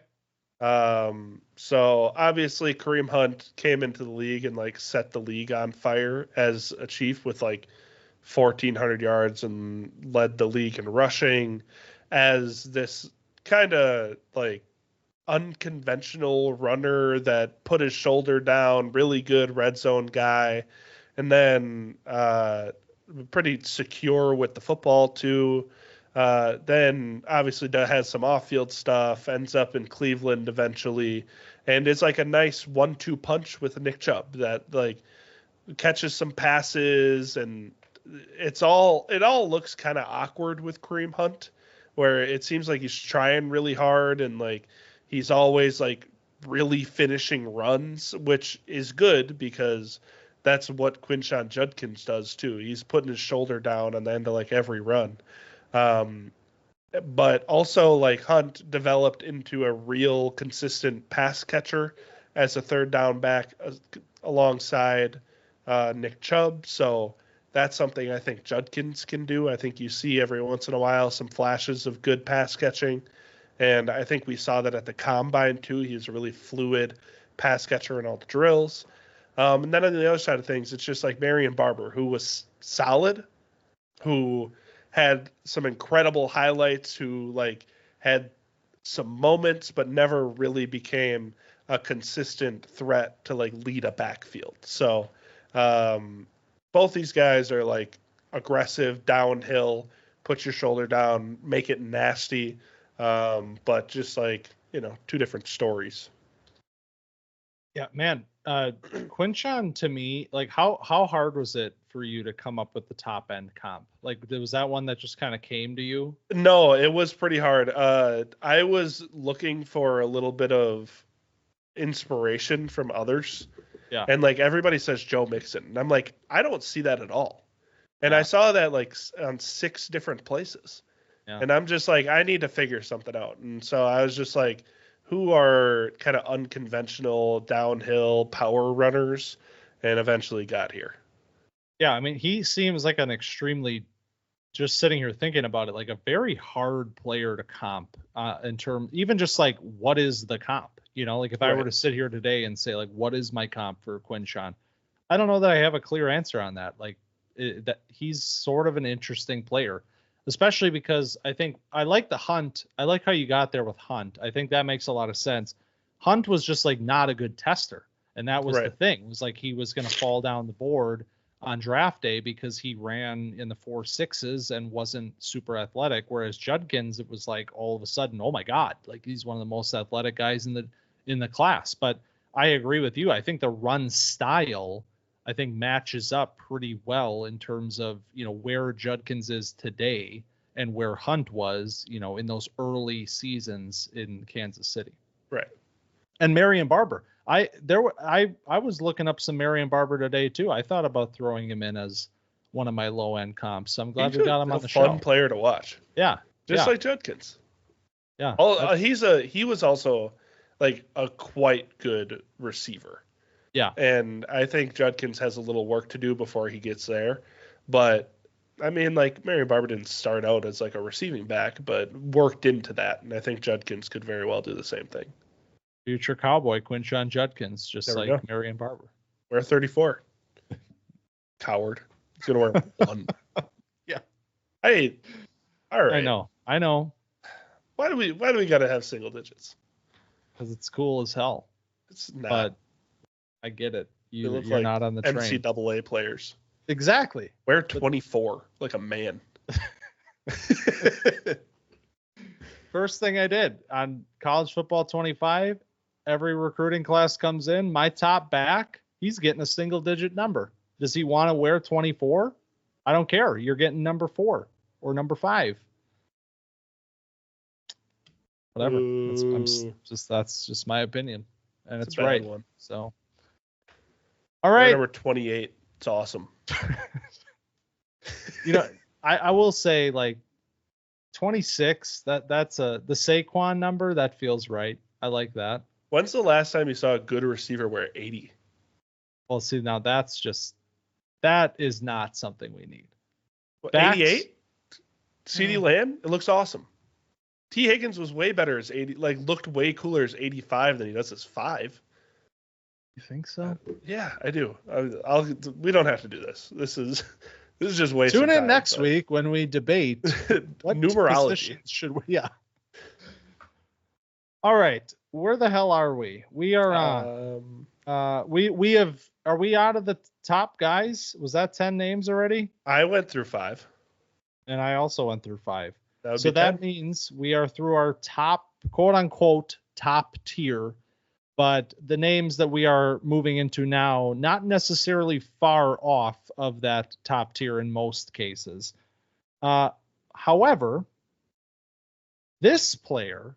So obviously Kareem Hunt came into the league and like set the league on fire as a Chief with like 1,400 yards and led the league in rushing as this kind of like unconventional runner that put his shoulder down, really good red zone guy, and then pretty secure with the football too. Then obviously has some off-field stuff, ends up in Cleveland eventually, and is like a nice 1-2 punch with Nick Chubb that like catches some passes, and it all looks kind of awkward with Kareem Hunt, where it seems like he's trying really hard and like he's always like really finishing runs, which is good because that's what Quinshon Judkins does too. He's putting his shoulder down on the end of like every run. But also like Hunt developed into a real consistent pass catcher as a third down back alongside Nick Chubb. So that's something I think Judkins can do. I think you see every once in a while some flashes of good pass catching. And I think we saw that at the combine too. He's a really fluid pass catcher in all the drills. And then on the other side of things, it's just like Marion Barber, who was solid, who had some incredible highlights, who like had some moments, but never really became a consistent threat to like lead a backfield. So both these guys are like aggressive, downhill, put your shoulder down, make it nasty. But just like, two different stories. Yeah, man. Quinshon, to me, like how hard was it for you to come up with the top end comp? Like, was that one that just kind of came to you? No, it was pretty hard. I was looking for a little bit of inspiration from others. Yeah. And like everybody says Joe Mixon. And I'm like, I don't see that at all. And I saw that like on 6 different places. Yeah. And I'm just like, I need to figure something out. And so I was just like, who are kind of unconventional downhill power runners, and eventually got here. Yeah, I mean, he seems like an extremely, just sitting here thinking about it, like a very hard player to comp in terms, even just like, what is the comp? Like if I were to sit here today and say like, what is my comp for Quinshon? I don't know that I have a clear answer on that. Like that he's sort of an interesting player. Especially because I think I like the Hunt. I like how you got there with Hunt. I think that makes a lot of sense. Hunt was just like not a good tester. And that was the thing. It was like he was going to fall down the board on draft day because he ran in the 4.6s and wasn't super athletic. Whereas Judkins, it was like all of a sudden, oh my God, like he's one of the most athletic guys in the class. But I agree with you. I think the run style matches up pretty well in terms of, where Judkins is today and where Hunt was, in those early seasons in Kansas City. Right. And Marion Barber. I was looking up some Marion Barber today too. I thought about throwing him in as one of my low end comps. So I'm glad we got him on the show. Fun player to watch. Yeah. Just like Judkins. Yeah. He was also like a quite good receiver. Yeah. And I think Judkins has a little work to do before he gets there. But I mean, like, Marion Barber didn't start out as like a receiving back, but worked into that. And I think Judkins could very well do the same thing. Future Cowboy Quinshon Judkins, just like Marion Barber. Wear 34. Coward. He's gonna wear 1. Yeah. Hey, all right. I know. Why do we gotta have single digits? Because it's cool as hell. It's not. But I get it. You're like not on the train. NCAA players. Exactly. Wear 24 like a man. First thing I did on College Football 25, every recruiting class comes in, my top back, he's getting a single digit number. Does he want to wear 24? I don't care. You're getting number 4 or number 5. Whatever. That's just my opinion. And it's right. One. So, all right. Number 28. It's awesome. I will say, like, 26, that's the Saquon number. That feels right. I like that. When's the last time you saw a good receiver wear 80? Well, see, now that is not something we need. 88? CeeDee Lamb? It looks awesome. T. Higgins was way better as 80, like looked way cooler as 85 than he does as 5. You think so? Yeah, I do. We don't have to do this. This is just wasting time. Tune in next week when we debate what numerology should we. Yeah. All right, where the hell are we? We are on. Are we out of the top guys? Was that 10 names already? I went through 5, and I also went through 5. That means we are through our top, quote unquote, top tier. But the names that we are moving into now, not necessarily far off of that top tier in most cases. However, this player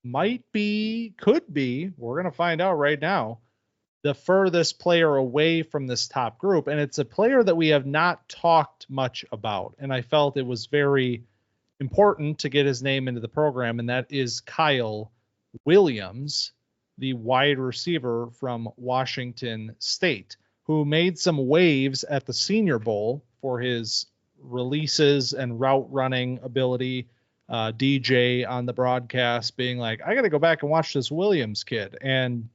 could be, we're going to find out right now, the furthest player away from this top group. And it's a player that we have not talked much about. And I felt it was very important to get his name into the program. And that is Kyle Williams, the wide receiver from Washington State, who made some waves at the Senior Bowl for his releases and route running ability. DJ on the broadcast being like, I got to go back and watch this Williams kid. And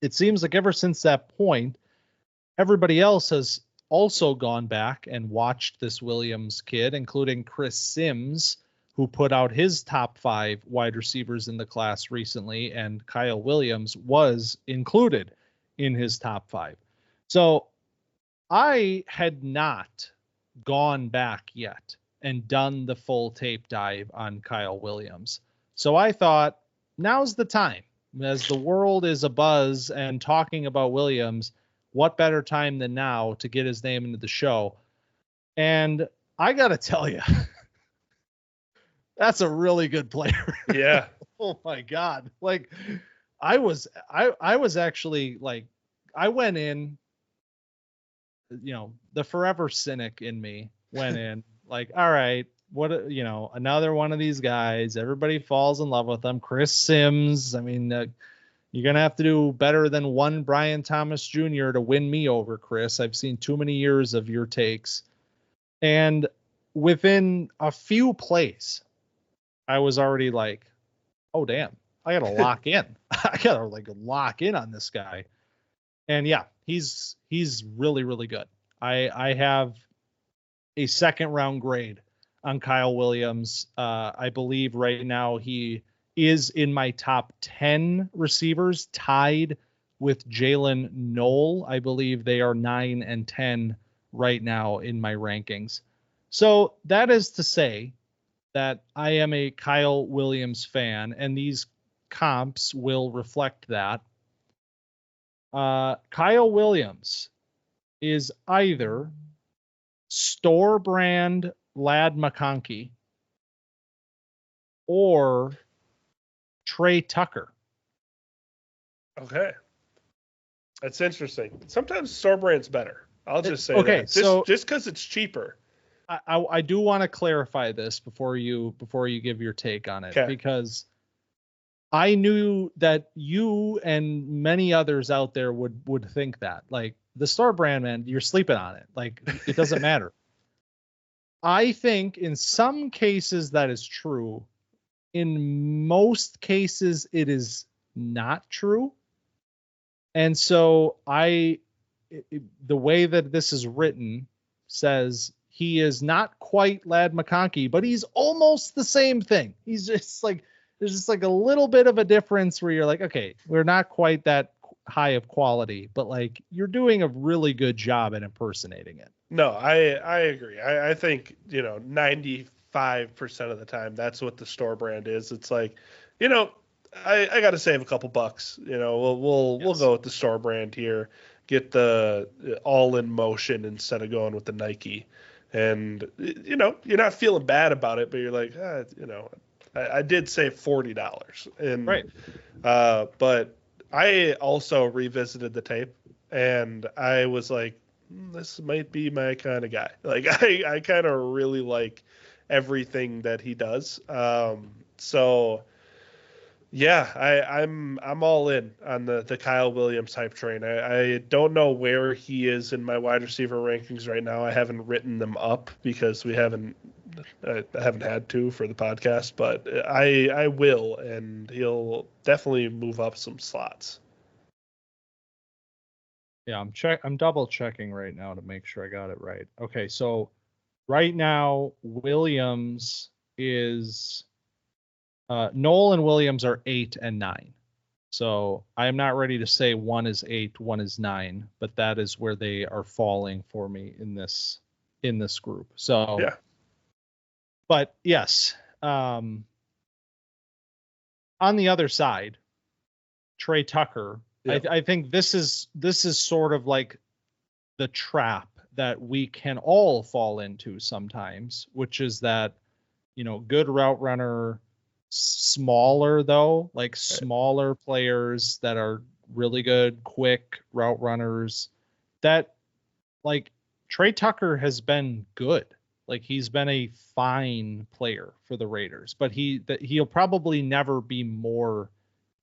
it seems like ever since that point, everybody else has also gone back and watched this Williams kid, including Chris Sims, who put out his top 5 wide receivers in the class recently, and Kyle Williams was included in his top 5. So I had not gone back yet and done the full tape dive on Kyle Williams. So I thought, now's the time. As the world is abuzz and talking about Williams, what better time than now to get his name into the show? And I got to tell you, that's a really good player. Yeah. Oh my God. Like I was actually like, I went in, the forever cynic in me went in like, all right, what, another one of these guys, everybody falls in love with them. Chris Sims. I mean, you're going to have to do better than one Brian Thomas Jr. to win me over, Chris. I've seen too many years of your takes. And within a few plays, I was already like, oh, damn, I got to lock in. I got to lock in on this guy. And yeah, he's really, really good. I have a 2nd round grade on Kyle Williams. I believe right now he is in my top 10 receivers, tied with Jalen Knoll. I believe they are 9 and 10 right now in my rankings. So that is to say that I am a Kyle Williams fan, and these comps will reflect that. Kyle Williams is either store brand Lad McConkey or Trey Tucker. Okay. That's interesting. Sometimes store brand's better. I'll just say okay, that. So just because it's cheaper. I do want to clarify this before you give your take on it, because I knew that you and many others out there would think that, like, the store brand, man, you're sleeping on it. Like, it doesn't matter. I think in some cases that is true. In most cases, it is not true. And so the way that this is written says he is not quite Ladd McConkey, but he's almost the same thing. He's just like, there's just like a little bit of a difference where you're like, okay, we're not quite that high of quality, but like, you're doing a really good job at impersonating it. No, I agree. I think, 95% of the time that's what the store brand is. It's like, I got to save a couple bucks. We'll go with the store brand here. Get the all in motion instead of going with the Nike. And you're not feeling bad about it, but you're like, I did save $40. And right. But I also revisited the tape, and I was like, this might be my kind of guy. Like, I kind of really like everything that he does. So yeah, I'm all in on the Kyle Williams hype train. I don't know where he is in my wide receiver rankings right now. I haven't written them up because I haven't had to for the podcast, but I will, and he'll definitely move up some slots. Yeah, I'm double checking right now to make sure I got it right. Okay, so right now Williams is Noel and Williams are 8 and 9. So I am not ready to say one is 8, one is 9, but that is where they are falling for me in this group. So yeah. But yes, on the other side, Trey Tucker. Yeah. I think this is sort of like the trap that we can all fall into sometimes, which is that, good route runner, smaller though, like smaller players that are really good, quick route runners, that, like, Trey Tucker has been good. Like, he's been a fine player for the Raiders, but he'll probably never be more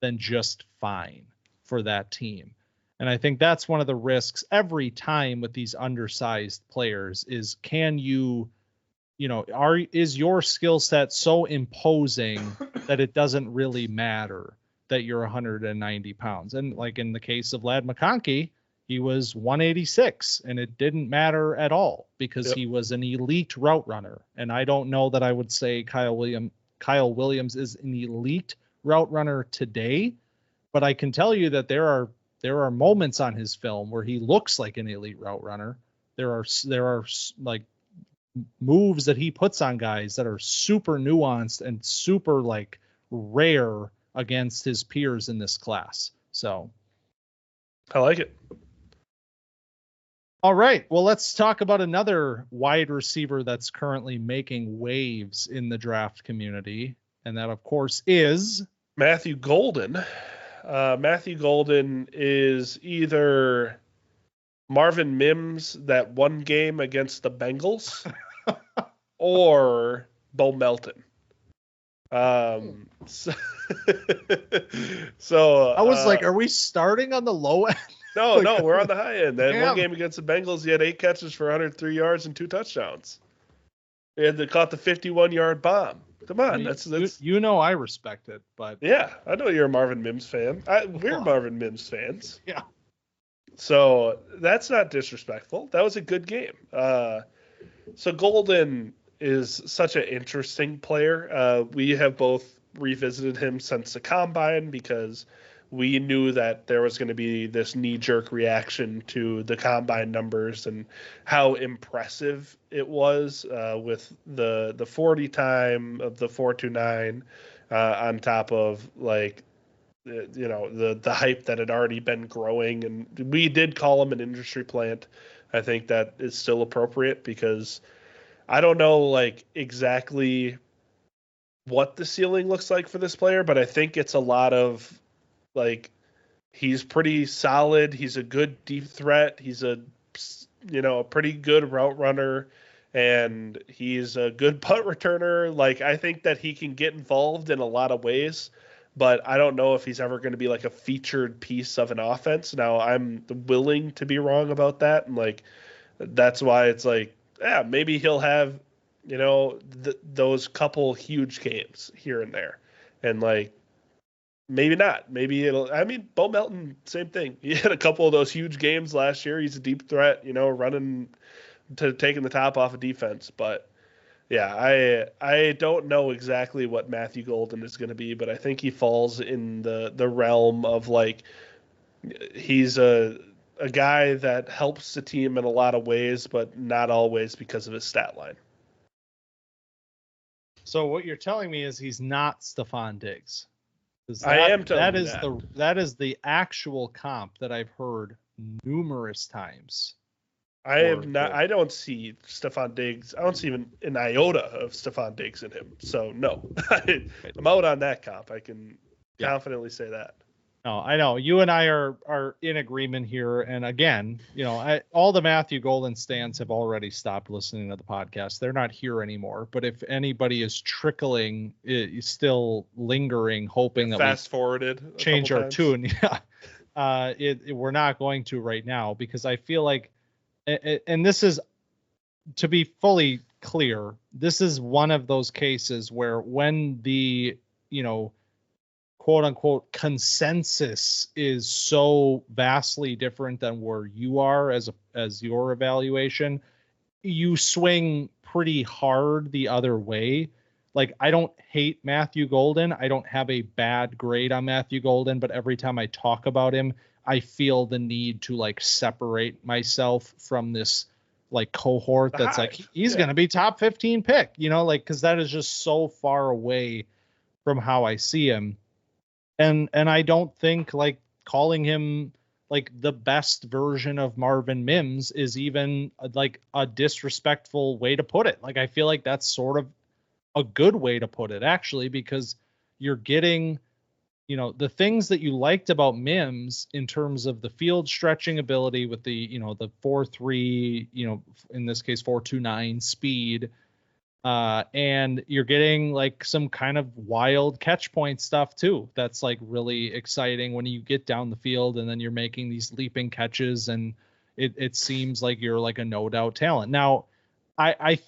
than just fine for that team. And I think that's one of the risks every time with these undersized players is, can you, is your skill set so imposing that it doesn't really matter that you're 190 pounds? And like in the case of Ladd McConkey, he was 186 and it didn't matter at all because he was an elite route runner. And I don't know that I would say Kyle Williams is an elite route runner today, but I can tell you that there are moments on his film where he looks like an elite route runner. There are like moves that he puts on guys that are super nuanced and super like rare against his peers in this class. So I like it. All right. Well, let's talk about another wide receiver that's currently making waves in the draft community. And that, of course, is Matthew Golden. Matthew Golden is either Marvin Mims that one game against the Bengals or Bo Melton. So I was like, are we starting on the low end? No, we're on the high end. That one game against the Bengals, he had 8 catches for 103 yards and 2 touchdowns. He had caught the 51-yard bomb. Come on, that's I respect it, but yeah, I know you're a Marvin Mims fan. We're Marvin Mims fans. Yeah. So that's not disrespectful. That was a good game. So Golden is such an interesting player. We have both revisited him since the combine because we knew that there was going to be this knee-jerk reaction to the combine numbers and how impressive it was with the 40 time of the 4.29 on top of like the hype that had already been growing. And we did call him an industry plant. I think that is still appropriate because I don't know like exactly what the ceiling looks like for this player, but I think it's a lot of like he's pretty solid. He's a good deep threat. He's a pretty good route runner, and he's a good punt returner. Like I think that he can get involved in a lot of ways, but I don't know if he's ever going to be like a featured piece of an offense. Now I'm willing to be wrong about that, and like that's why it's like, yeah, maybe he'll have those couple huge games here and there, and like maybe not. Maybe Bo Melton, same thing. He had a couple of those huge games last year. He's a deep threat, running to taking the top off of defense. But yeah, I don't know exactly what Matthew Golden is going to be, but I think he falls in the realm of like he's a guy that helps the team in a lot of ways, but not always because of his stat line. So what you're telling me is he's not Stephon Diggs. That is the actual comp that I've heard numerous times. I don't see Stephon Diggs. I don't see even an iota of Stephon Diggs in him. So no, I'm out on that comp. I can confidently say that. No, I know you and I are in agreement here. And again, all the Matthew Golden stands have already stopped listening to the podcast. They're not here anymore. But if anybody is trickling, still lingering, hoping that fast forwarded, change our tune, we're not going to right now, because I feel like, and this is, to be fully clear, this is one of those cases where when the quote unquote consensus is so vastly different than where you are as your evaluation, you swing pretty hard the other way. Like, I don't hate Matthew Golden. I don't have a bad grade on Matthew Golden, but every time I talk about him, I feel the need to like separate myself from this like cohort that's like, he's going to be top 15 pick, cause that is just so far away from how I see him. And I don't think like calling him like the best version of Marvin Mims is even like a disrespectful way to put it. Like, I feel like that's sort of a good way to put it, actually, because you're getting, the things that you liked about Mims in terms of the field stretching ability with the, the 4.3, in this case, 4.29 speed. And you're getting like some kind of wild catch point stuff too. That's like really exciting when you get down the field and then you're making these leaping catches, and it seems like you're like a no doubt talent. Now, I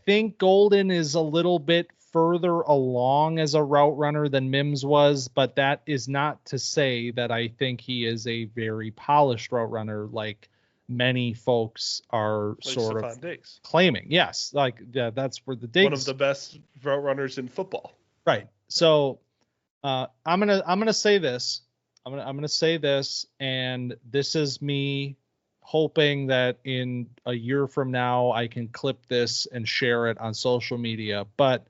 think Golden is a little bit further along as a route runner than Mims was, but that is not to say that I think he is a very polished route runner like many folks are like sort of Diggs claiming. Yes, like that's where the Diggs, one of the best route runners in football. Right. So I'm gonna say this. I'm gonna say this, and this is me hoping that in a year from now I can clip this and share it on social media. But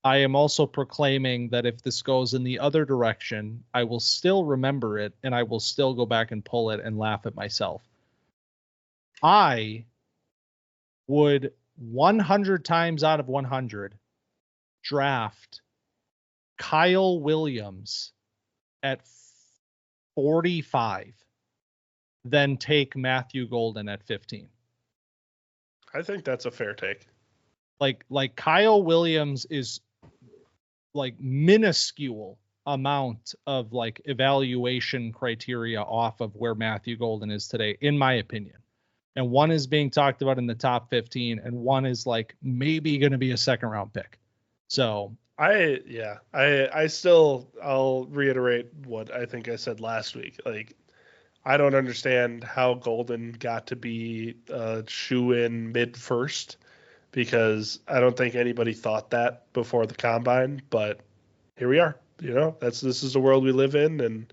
I am also proclaiming that if this goes in the other direction, I will still remember it, and I will still go back and pull it and laugh at myself. I would 100 times out of 100 draft Kyle Williams at 45, then take Matthew Golden at 15. I think that's a fair take. Like Kyle Williams is like minuscule amount of like evaluation criteria off of where Matthew Golden is today, in my opinion. And one is being talked about in the top 15, and one is like maybe going to be a second round pick. So I'll reiterate what I think I said last week. Like, I don't understand how Golden got to be a shoe-in mid-first, because I don't think anybody thought that before the combine, but here we are. This is the world we live in, and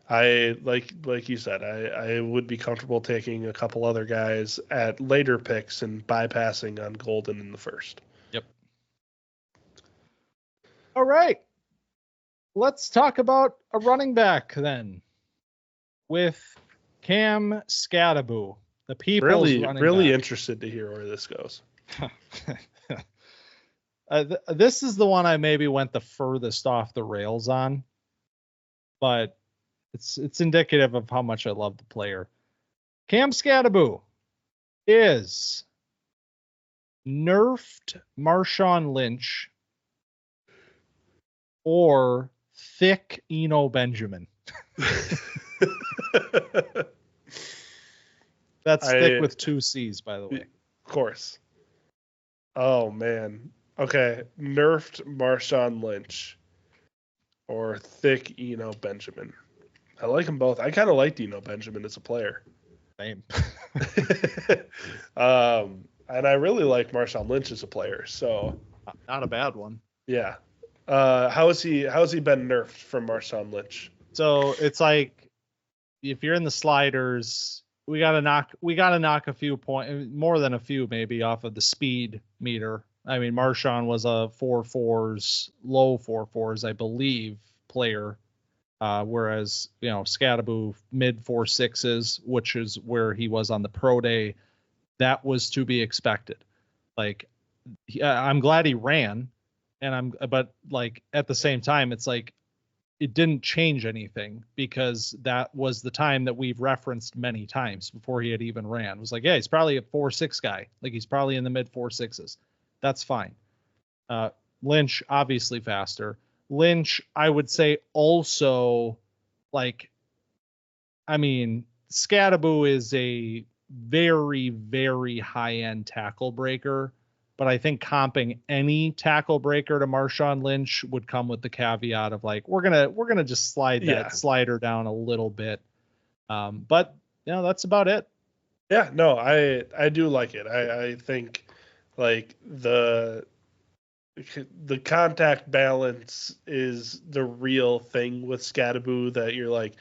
I like you said, I would be comfortable taking a couple other guys at later picks and bypassing on Golden in the first. Yep. All right. Let's talk about a running back then with Cam Skattebo, the people's running back. Really interested to hear where this goes. This is the one I maybe went the furthest off the rails on, but it's indicative of how much I love the player. Cam Skattebo is nerfed Marshawn Lynch or thick Eno Benjamin. That's thick with 2 C's, by the way. Of course. Oh, man. Okay. Nerfed Marshawn Lynch or thick Eno Benjamin. I like them both. I kind of liked Eno Benjamin as a player. Same. And I really like Marshawn Lynch as a player. So not a bad one. Yeah. How has he been nerfed from Marshawn Lynch? So it's like if you're in the sliders, we gotta knock a few points, more than a few maybe, off of the speed meter. I mean, Marshawn was a 4.4s, low 4.4s, I believe, player. Whereas, Skattebo mid 4.6s, which is where he was on the pro day, that was to be expected. Like, I'm glad he ran, but like at the same time, it's like it didn't change anything because that was the time that we've referenced many times before he had even ran. It was like, yeah, he's probably a 4.6 guy. Like he's probably in the mid 4.6s. That's fine. Lynch, obviously faster. Lynch, I would say also, Skattebo is a very, very high-end tackle breaker, but I think comping any tackle breaker to Marshawn Lynch would come with the caveat of we're gonna just slide that slider down a little bit. But that's about it. Yeah, no, I do like it. I think the contact balance is the real thing with Skattebo, that you're like,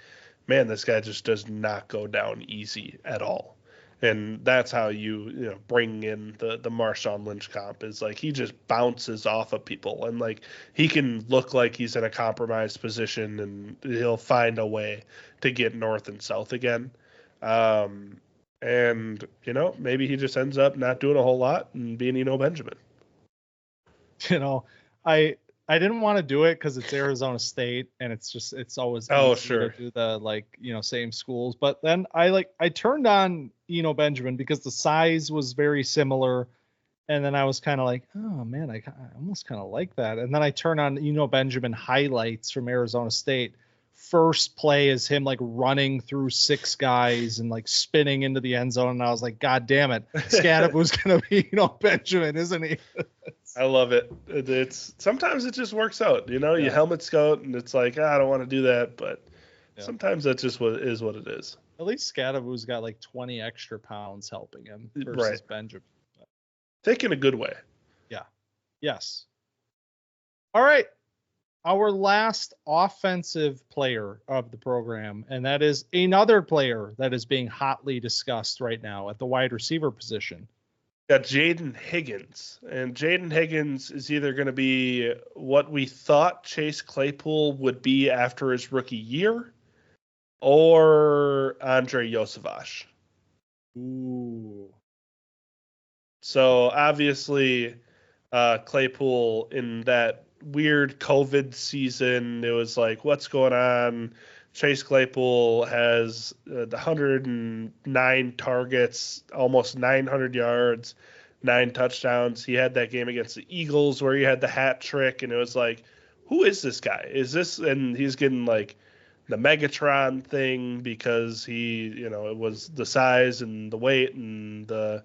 man, this guy just does not go down easy at all. And that's how you bring in the Marshawn Lynch comp, is he just bounces off of people, and he can look like he's in a compromised position and he'll find a way to get north and south again. And maybe he just ends up not doing a whole lot and being Eno Benjamin. I didn't want to do it because it's Arizona State and it's always sure to do the same schools. But then I turned on Eno Benjamin because the size was very similar, and then I was kind of like, oh man, I almost kind of like that. And then I turned on Eno Benjamin highlights from Arizona State. First play is him running through 6 guys and spinning into the end zone, and I was like, God damn it, Skattebo's gonna be Eno Benjamin, isn't he? I love it. It's sometimes it just works out. You helmet scout and it's I don't want to do that, but sometimes that's just what it is. At least Skattebo's got 20 extra pounds helping him versus Benjamin. Thick in a good way. Yeah. Yes. All right. Our last offensive player of the program, and that is another player that is being hotly discussed right now at the wide receiver position. Got Jayden Higgins, and Jayden Higgins is either going to be what we thought Chase Claypool would be after his rookie year, or Andre Iosivas. Ooh. So obviously, Claypool in that weird COVID season, it was what's going on? Chase Claypool has 109 targets, almost 900 yards, 9 touchdowns. He had that game against the Eagles where he had the hat trick, and it was who is this guy? Is this? And he's getting the Megatron thing because he, it was the size and the weight and the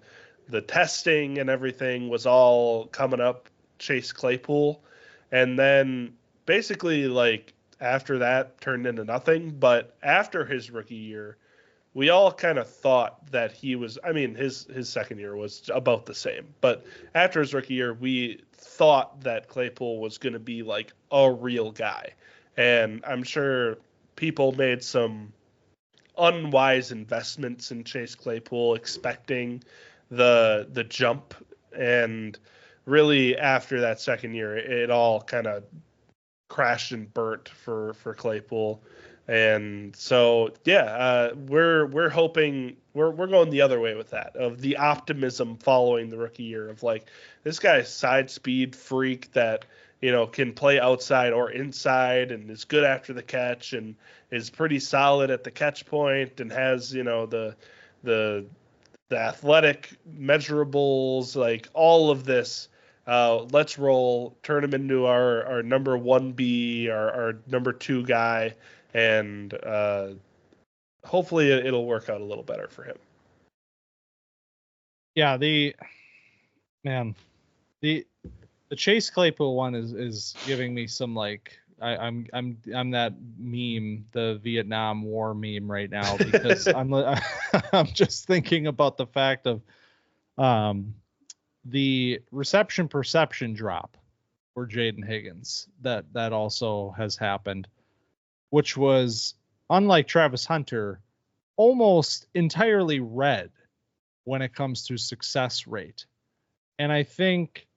testing and everything was all coming up Chase Claypool. And then basically after that turned into nothing. But after his rookie year, we all kind of thought that he was, his second year was about the same. But after his rookie year, we thought that Claypool was going to be a real guy. And I'm sure people made some unwise investments in Chase Claypool expecting the jump. And really after that second year, it all kind of crashed and burnt for Claypool. And so we're hoping We're going the other way with that, of the optimism following the rookie year of like, this guy's side speed freak that, can play outside or inside and is good after the catch and is pretty solid at the catch point and has, the athletic measurables, like all of this. Let's roll, turn him into our number 1B, our number 2 guy, and hopefully it'll work out a little better for him. Yeah, the Chase Claypool one is giving me some like I'm that meme, the Vietnam War meme right now, because I'm just thinking about the fact of the reception perception drop for Jayden Higgins that also has happened, which was, unlike Travis Hunter, almost entirely red when it comes to success rate. And I think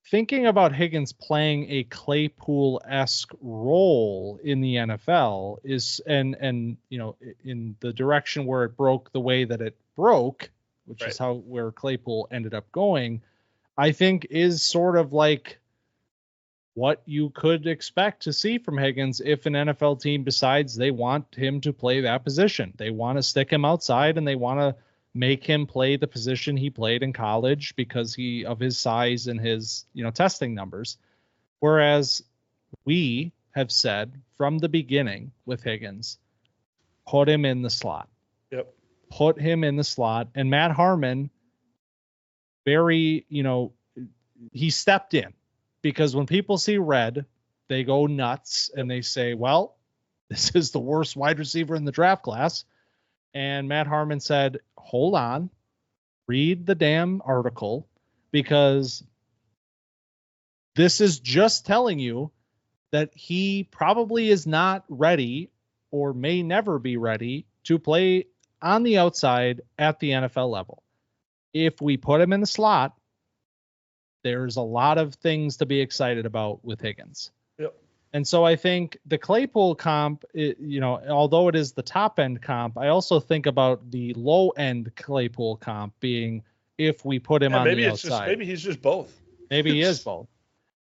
thinking about Higgins playing a Claypool-esque role in the NFL is, and in the direction where it broke the way that it broke, which is where Claypool ended up going, I think is sort of like what you could expect to see from Higgins if an NFL team decides they want him to play that position. They want to stick him outside and they want to make him play the position he played in college because of his size and his, testing numbers. Whereas we have said from the beginning with Higgins, put him in the slot. Yep. Put him in the slot. And Matt Harmon, he stepped in, because when people see red, they go nuts and they say, well, this is the worst wide receiver in the draft class. And Matt Harmon said, hold on, read the damn article, because this is just telling you that he probably is not ready or may never be ready to play on the outside at the NFL level. If we put him in the slot, there's a lot of things to be excited about with Higgins. Yep. And so I think the Claypool comp, although it is the top end comp, I also think about the low end Claypool comp being if we put him on the outside. Maybe he's just both. Maybe he is both.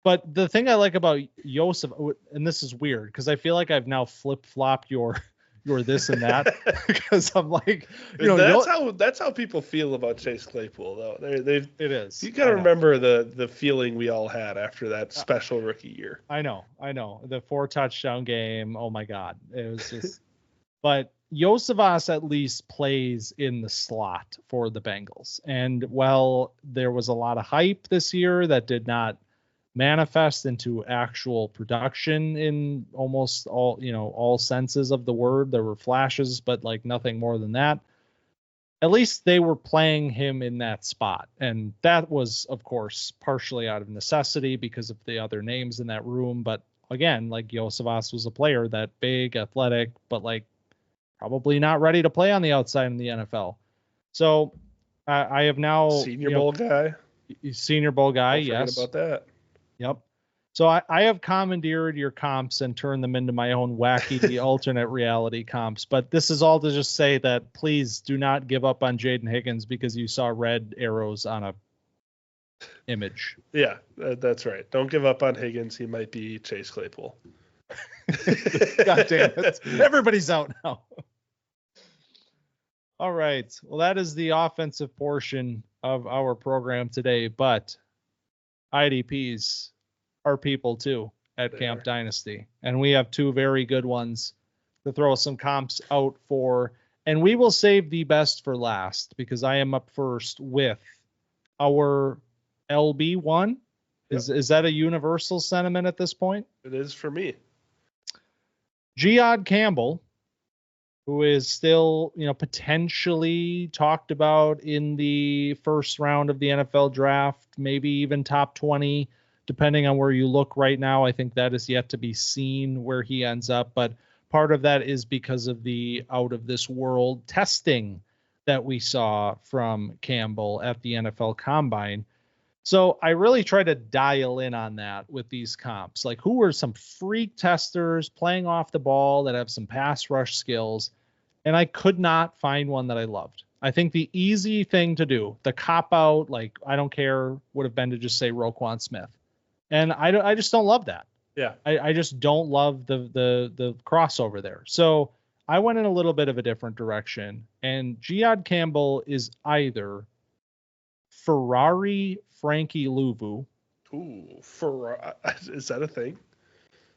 But the thing I like about Joseph, and this is weird because I feel like I've now flip-flopped your this and that, because I'm like, that's how people feel about Chase Claypool, though. It is. You got to remember the feeling we all had after that special rookie year. I know. The 4 touchdown game. Oh my God. It was just, but Josevas at least plays in the slot for the Bengals. And while there was a lot of hype this year that did not manifest into actual production in almost all senses of the word, there were flashes, but like nothing more than that. At least they were playing him in that spot. And that was, of course, partially out of necessity because of the other names in that room. But again, like Josevas was a player that big, athletic, but like probably not ready to play on the outside in the NFL. So I have now Senior Bowl guy. Yes. About that. Yep. So I have commandeered your comps and turned them into my own wacky alternate reality comps. But this is all to just say that please do not give up on Jayden Higgins because you saw red arrows on a image. Yeah, that's right. Don't give up on Higgins. He might be Chase Claypool. God damn it. Everybody's out now. All right. Well, that is the offensive portion of our program today, but IDPs are people too at Camp Dynasty. And we have 2 very good ones to throw some comps out for. And we will save the best for last because I am up first with our LB1. Yep. Is that a universal sentiment at this point? It is for me. Jihaad Campbell, who is still, potentially talked about in the first round of the NFL draft, maybe even top 20, depending on where you look right now. I think that is yet to be seen where he ends up. But part of that is because of the out of this world testing that we saw from Campbell at the NFL Combine. So I really try to dial in on that with these comps. Like, who are some freak testers playing off the ball that have some pass rush skills? And I could not find one that I loved. I think the easy thing to do, the cop out, like I don't care, would have been to just say Roquan Smith. And I just don't love that. Yeah. I just don't love the crossover there. So I went in a little bit of a different direction. And Jihaad Campbell is either Ferrari Frankie Louvu. Ooh, is that a thing?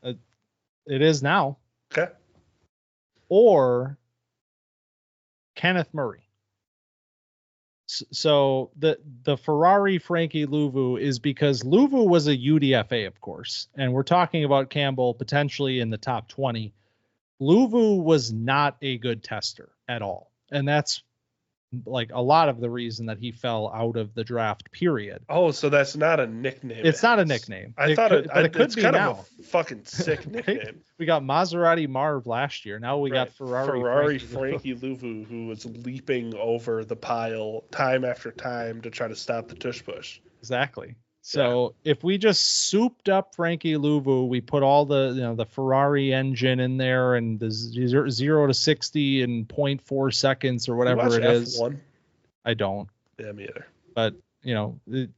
It is now. Okay. Or Kenneth Murray. So the Ferrari Frankie Louvu is because Louvu was a UDFA, of course, and we're talking about Campbell potentially in the top 20. Louvu was not a good tester at all, and that's like a lot of the reason that he fell out of the draft period. Oh, so that's not a nickname. It's not a nickname. I thought it could it's be kind now. Of a fucking sick nickname. Right? We got Maserati Marv last year. Now we got Ferrari Frankie Louvu, who was leaping over the pile time after time to try to stop the tush push. Exactly. So if we just souped up Frankie Louvu, we put all the the Ferrari engine in there and the 0 to 60 in 0.4 seconds or whatever it is. F1? I don't. Yeah, me either. But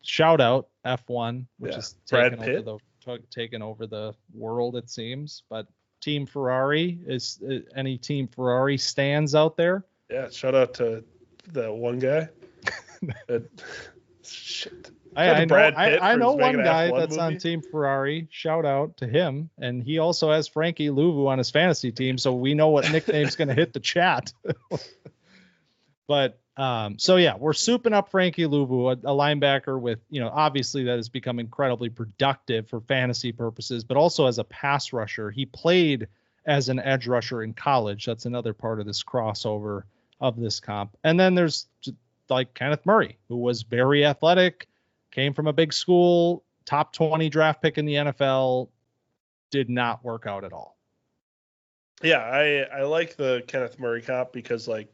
shout out F1, which is taking over the world, it seems. But Team Ferrari is any Team Ferrari stands out there. Yeah, shout out to the one guy. Shit. I know one guy that's on Team Ferrari. Shout out to him. And he also has Frankie Louvu on his fantasy team, so we know what nickname's going to hit the chat. But so yeah, we're souping up Frankie Louvu, a linebacker with, obviously that has become incredibly productive for fantasy purposes, but also as a pass rusher. He played as an edge rusher in college. That's another part of this crossover of this comp. And then there's like Kenneth Murray, who was very athletic, came from a big school, top 20 draft pick in the NFL, did not work out at all. Yeah, I like the Kenneth Murray comp because like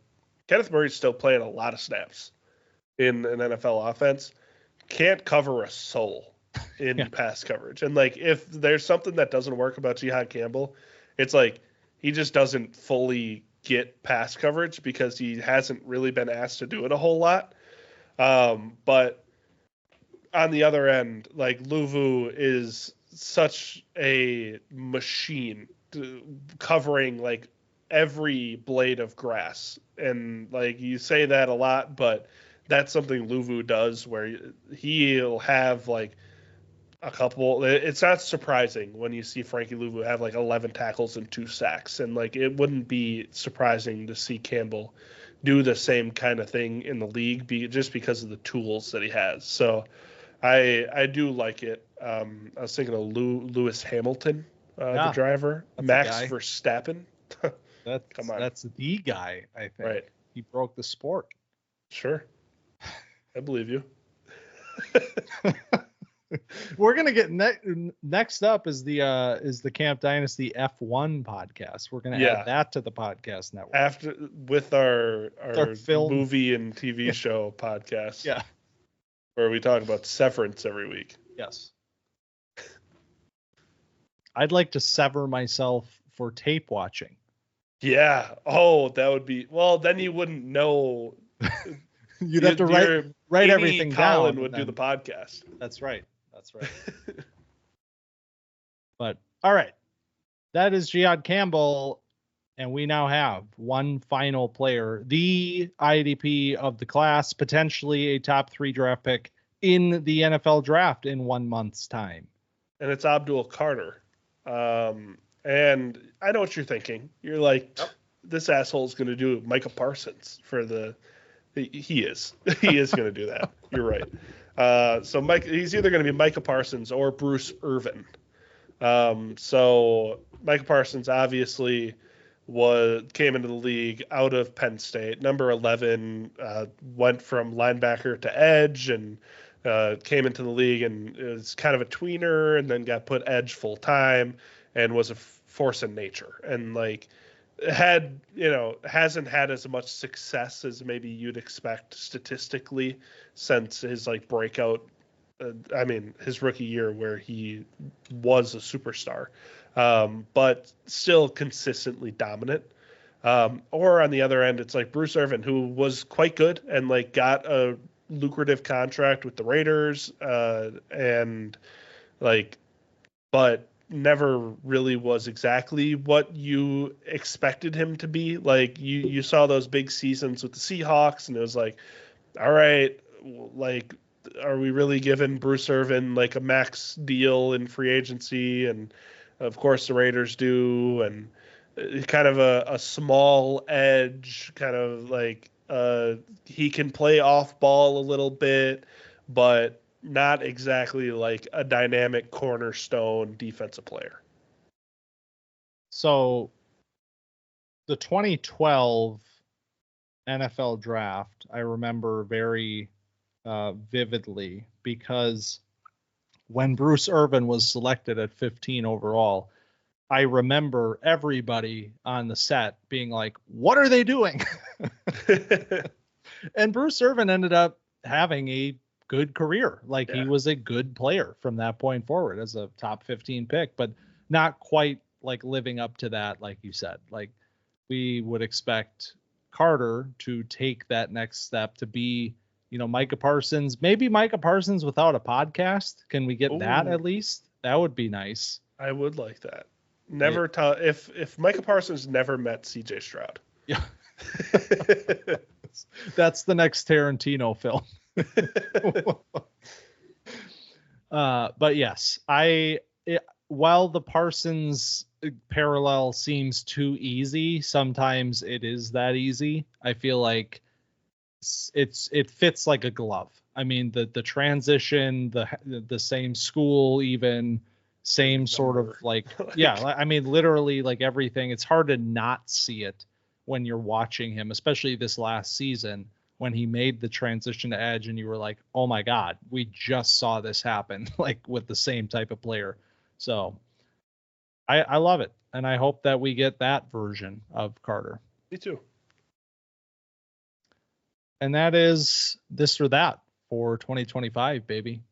Kenneth Murray's still playing a lot of snaps in an NFL offense. Can't cover a soul in pass coverage. And like if there's something that doesn't work about Jihaad Campbell, it's like he just doesn't fully get pass coverage because he hasn't really been asked to do it a whole lot. But on the other end, like Louvu is such a machine covering like every blade of grass. And like you say that a lot, but that's something Louvu does where he'll have like a couple. It's not surprising when you see Frankie Louvu have like 11 tackles and 2 sacks. And like it wouldn't be surprising to see Campbell do the same kind of thing in the league just because of the tools that he has. So I do like it. I was thinking of Lewis Hamilton, the driver, Max Verstappen. That's the guy, I think. Right. He broke the sport. Sure. I believe you. We're gonna get next up is the Camp Dynasty F1 podcast. We're gonna add that to the podcast network with our film movie and TV show podcast. Yeah, where we talk about Severance every week. Yes. I'd like to sever myself for tape watching. Yeah. Oh, that would be. Well, then you wouldn't know. You'd have to write everything down. Collin would do the podcast. That's right. But all right, that is Jihaad Campbell, and we now have one final player, the IDP of the class, potentially a top 3 draft pick in the NFL draft in 1 month's time. And it's Abdul Carter. And I know what you're thinking. You're like, this asshole is going to do Micah Parsons for the. He is going to do that. You're right. So he's either going to be Micah Parsons or Bruce Irvin. So Micah Parsons obviously came into the league out of Penn State, number 11, went from linebacker to edge and came into the league and is kind of a tweener and then got put edge full time and was a force in nature and like hasn't had as much success as maybe you'd expect statistically since his like breakout. His rookie year where he was a superstar, but still consistently dominant. Or on the other end, it's like Bruce Irvin, who was quite good and like got a lucrative contract with the Raiders, and like, but never really was exactly what you expected him to be. Like you saw those big seasons with the Seahawks, and it was like, all right, like, are we really giving Bruce Irvin like a max deal in free agency? And of course the Raiders do, and kind of a small edge, kind of like he can play off ball a little bit, but not exactly like a dynamic cornerstone defensive player. So the 2012 NFL draft, I remember very vividly, because when Bruce Irvin was selected at 15 overall, I remember everybody on the set being like, what are they doing? And Bruce Irvin ended up having a good career. Like, he was a good player from that point forward as a top 15 pick, but not quite like living up to that. Like you said, like, we would expect Carter to take that next step to be, you know, Micah Parsons, maybe Micah Parsons without a podcast. Can we get that at least? That would be nice. I would like that. Never tell if Micah Parsons never met CJ Stroud. Yeah. That's the next Tarantino film. But yes, while the Parsons parallel seems too easy, sometimes it is that easy. I feel like it fits like a glove. I mean, the transition, the same school, even same sort of like, yeah, I mean, literally like everything. It's hard to not see it when you're watching him, especially this last season when he made the transition to edge and you were like, oh my God, we just saw this happen, like with the same type of player. So I love it. And I hope that we get that version of Carter. Me too. And that is this or that for 2025, baby.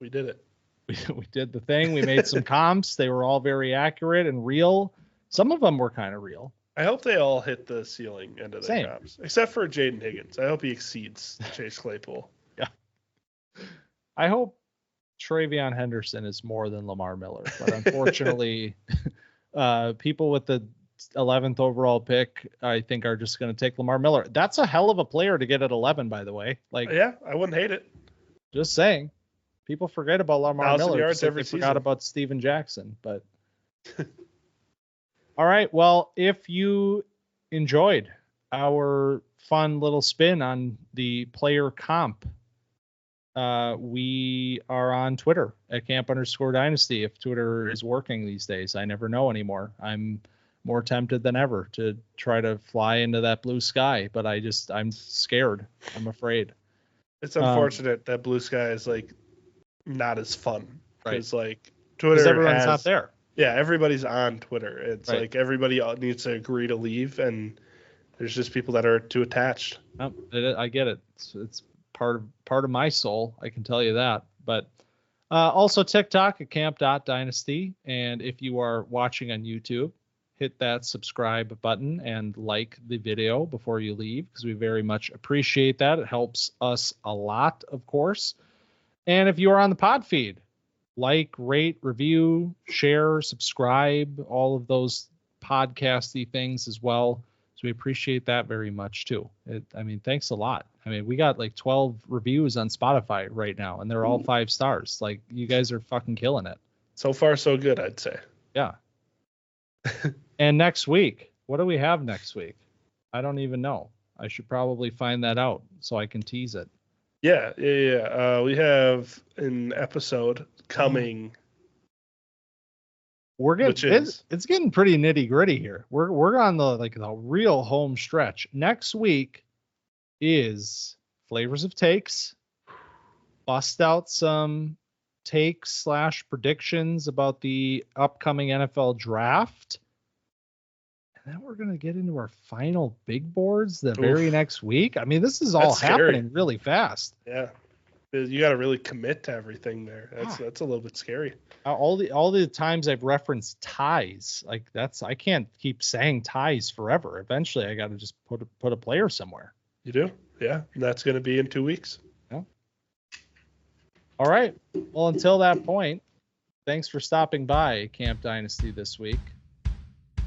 We did it. We did the thing. We made some comps. They were all very accurate and real. Some of them were kind of real. I hope they all hit the ceiling end of their comps, except for Jayden Higgins. I hope he exceeds Chase Claypool. Yeah. I hope TreVeyon Henderson is more than Lamar Miller, but unfortunately, people with the 11th overall pick, I think, are just going to take Lamar Miller. That's a hell of a player to get at 11, by the way. Like, yeah, I wouldn't hate it. Just saying. People forget about Lamar Miller. Yards every season. Forgot about Steven Jackson, but. All right. Well, if you enjoyed our fun little spin on the player comp, we are on Twitter at @camp_dynasty. If Twitter is working these days, I never know anymore. I'm more tempted than ever to try to fly into that blue sky, but I'm scared. I'm afraid. It's unfortunate that blue sky is like not as fun, because like Twitter, because everyone's not there. Yeah, everybody's on Twitter. It's like everybody needs to agree to leave, and there's just people that are too attached. I get it. It's part of my soul. I can tell you that. But also TikTok at camp.dynasty. And if you are watching on YouTube, hit that subscribe button and like the video before you leave, because we very much appreciate that. It helps us a lot, of course. And if you are on the pod feed, like, rate, review, share, subscribe, all of those podcasty things as well. So we appreciate that very much too. Thanks a lot. I mean, we got like 12 reviews on Spotify right now, and they're all 5 stars. Like, you guys are fucking killing it. So far, so good, I'd say. Yeah. And next week, what do we have next week? I don't even know. I should probably find that out so I can tease it. Yeah. We have an episode coming. We're getting it's getting pretty nitty gritty here. We're on the real home stretch. Next week is Flavors of Takes. Bust out some takes / predictions about the upcoming NFL draft. And then we're going to get into our final big boards the very next week. I mean, this is all happening really fast. Yeah. You got to really commit to everything there. That's a little bit scary. All the times I've referenced ties, like I can't keep saying ties forever. Eventually, I got to just put a player somewhere. You do, yeah. And that's going to be in 2 weeks. Yeah. All right. Well, until that point, thanks for stopping by Camp Dynasty this week,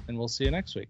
and we'll see you next week.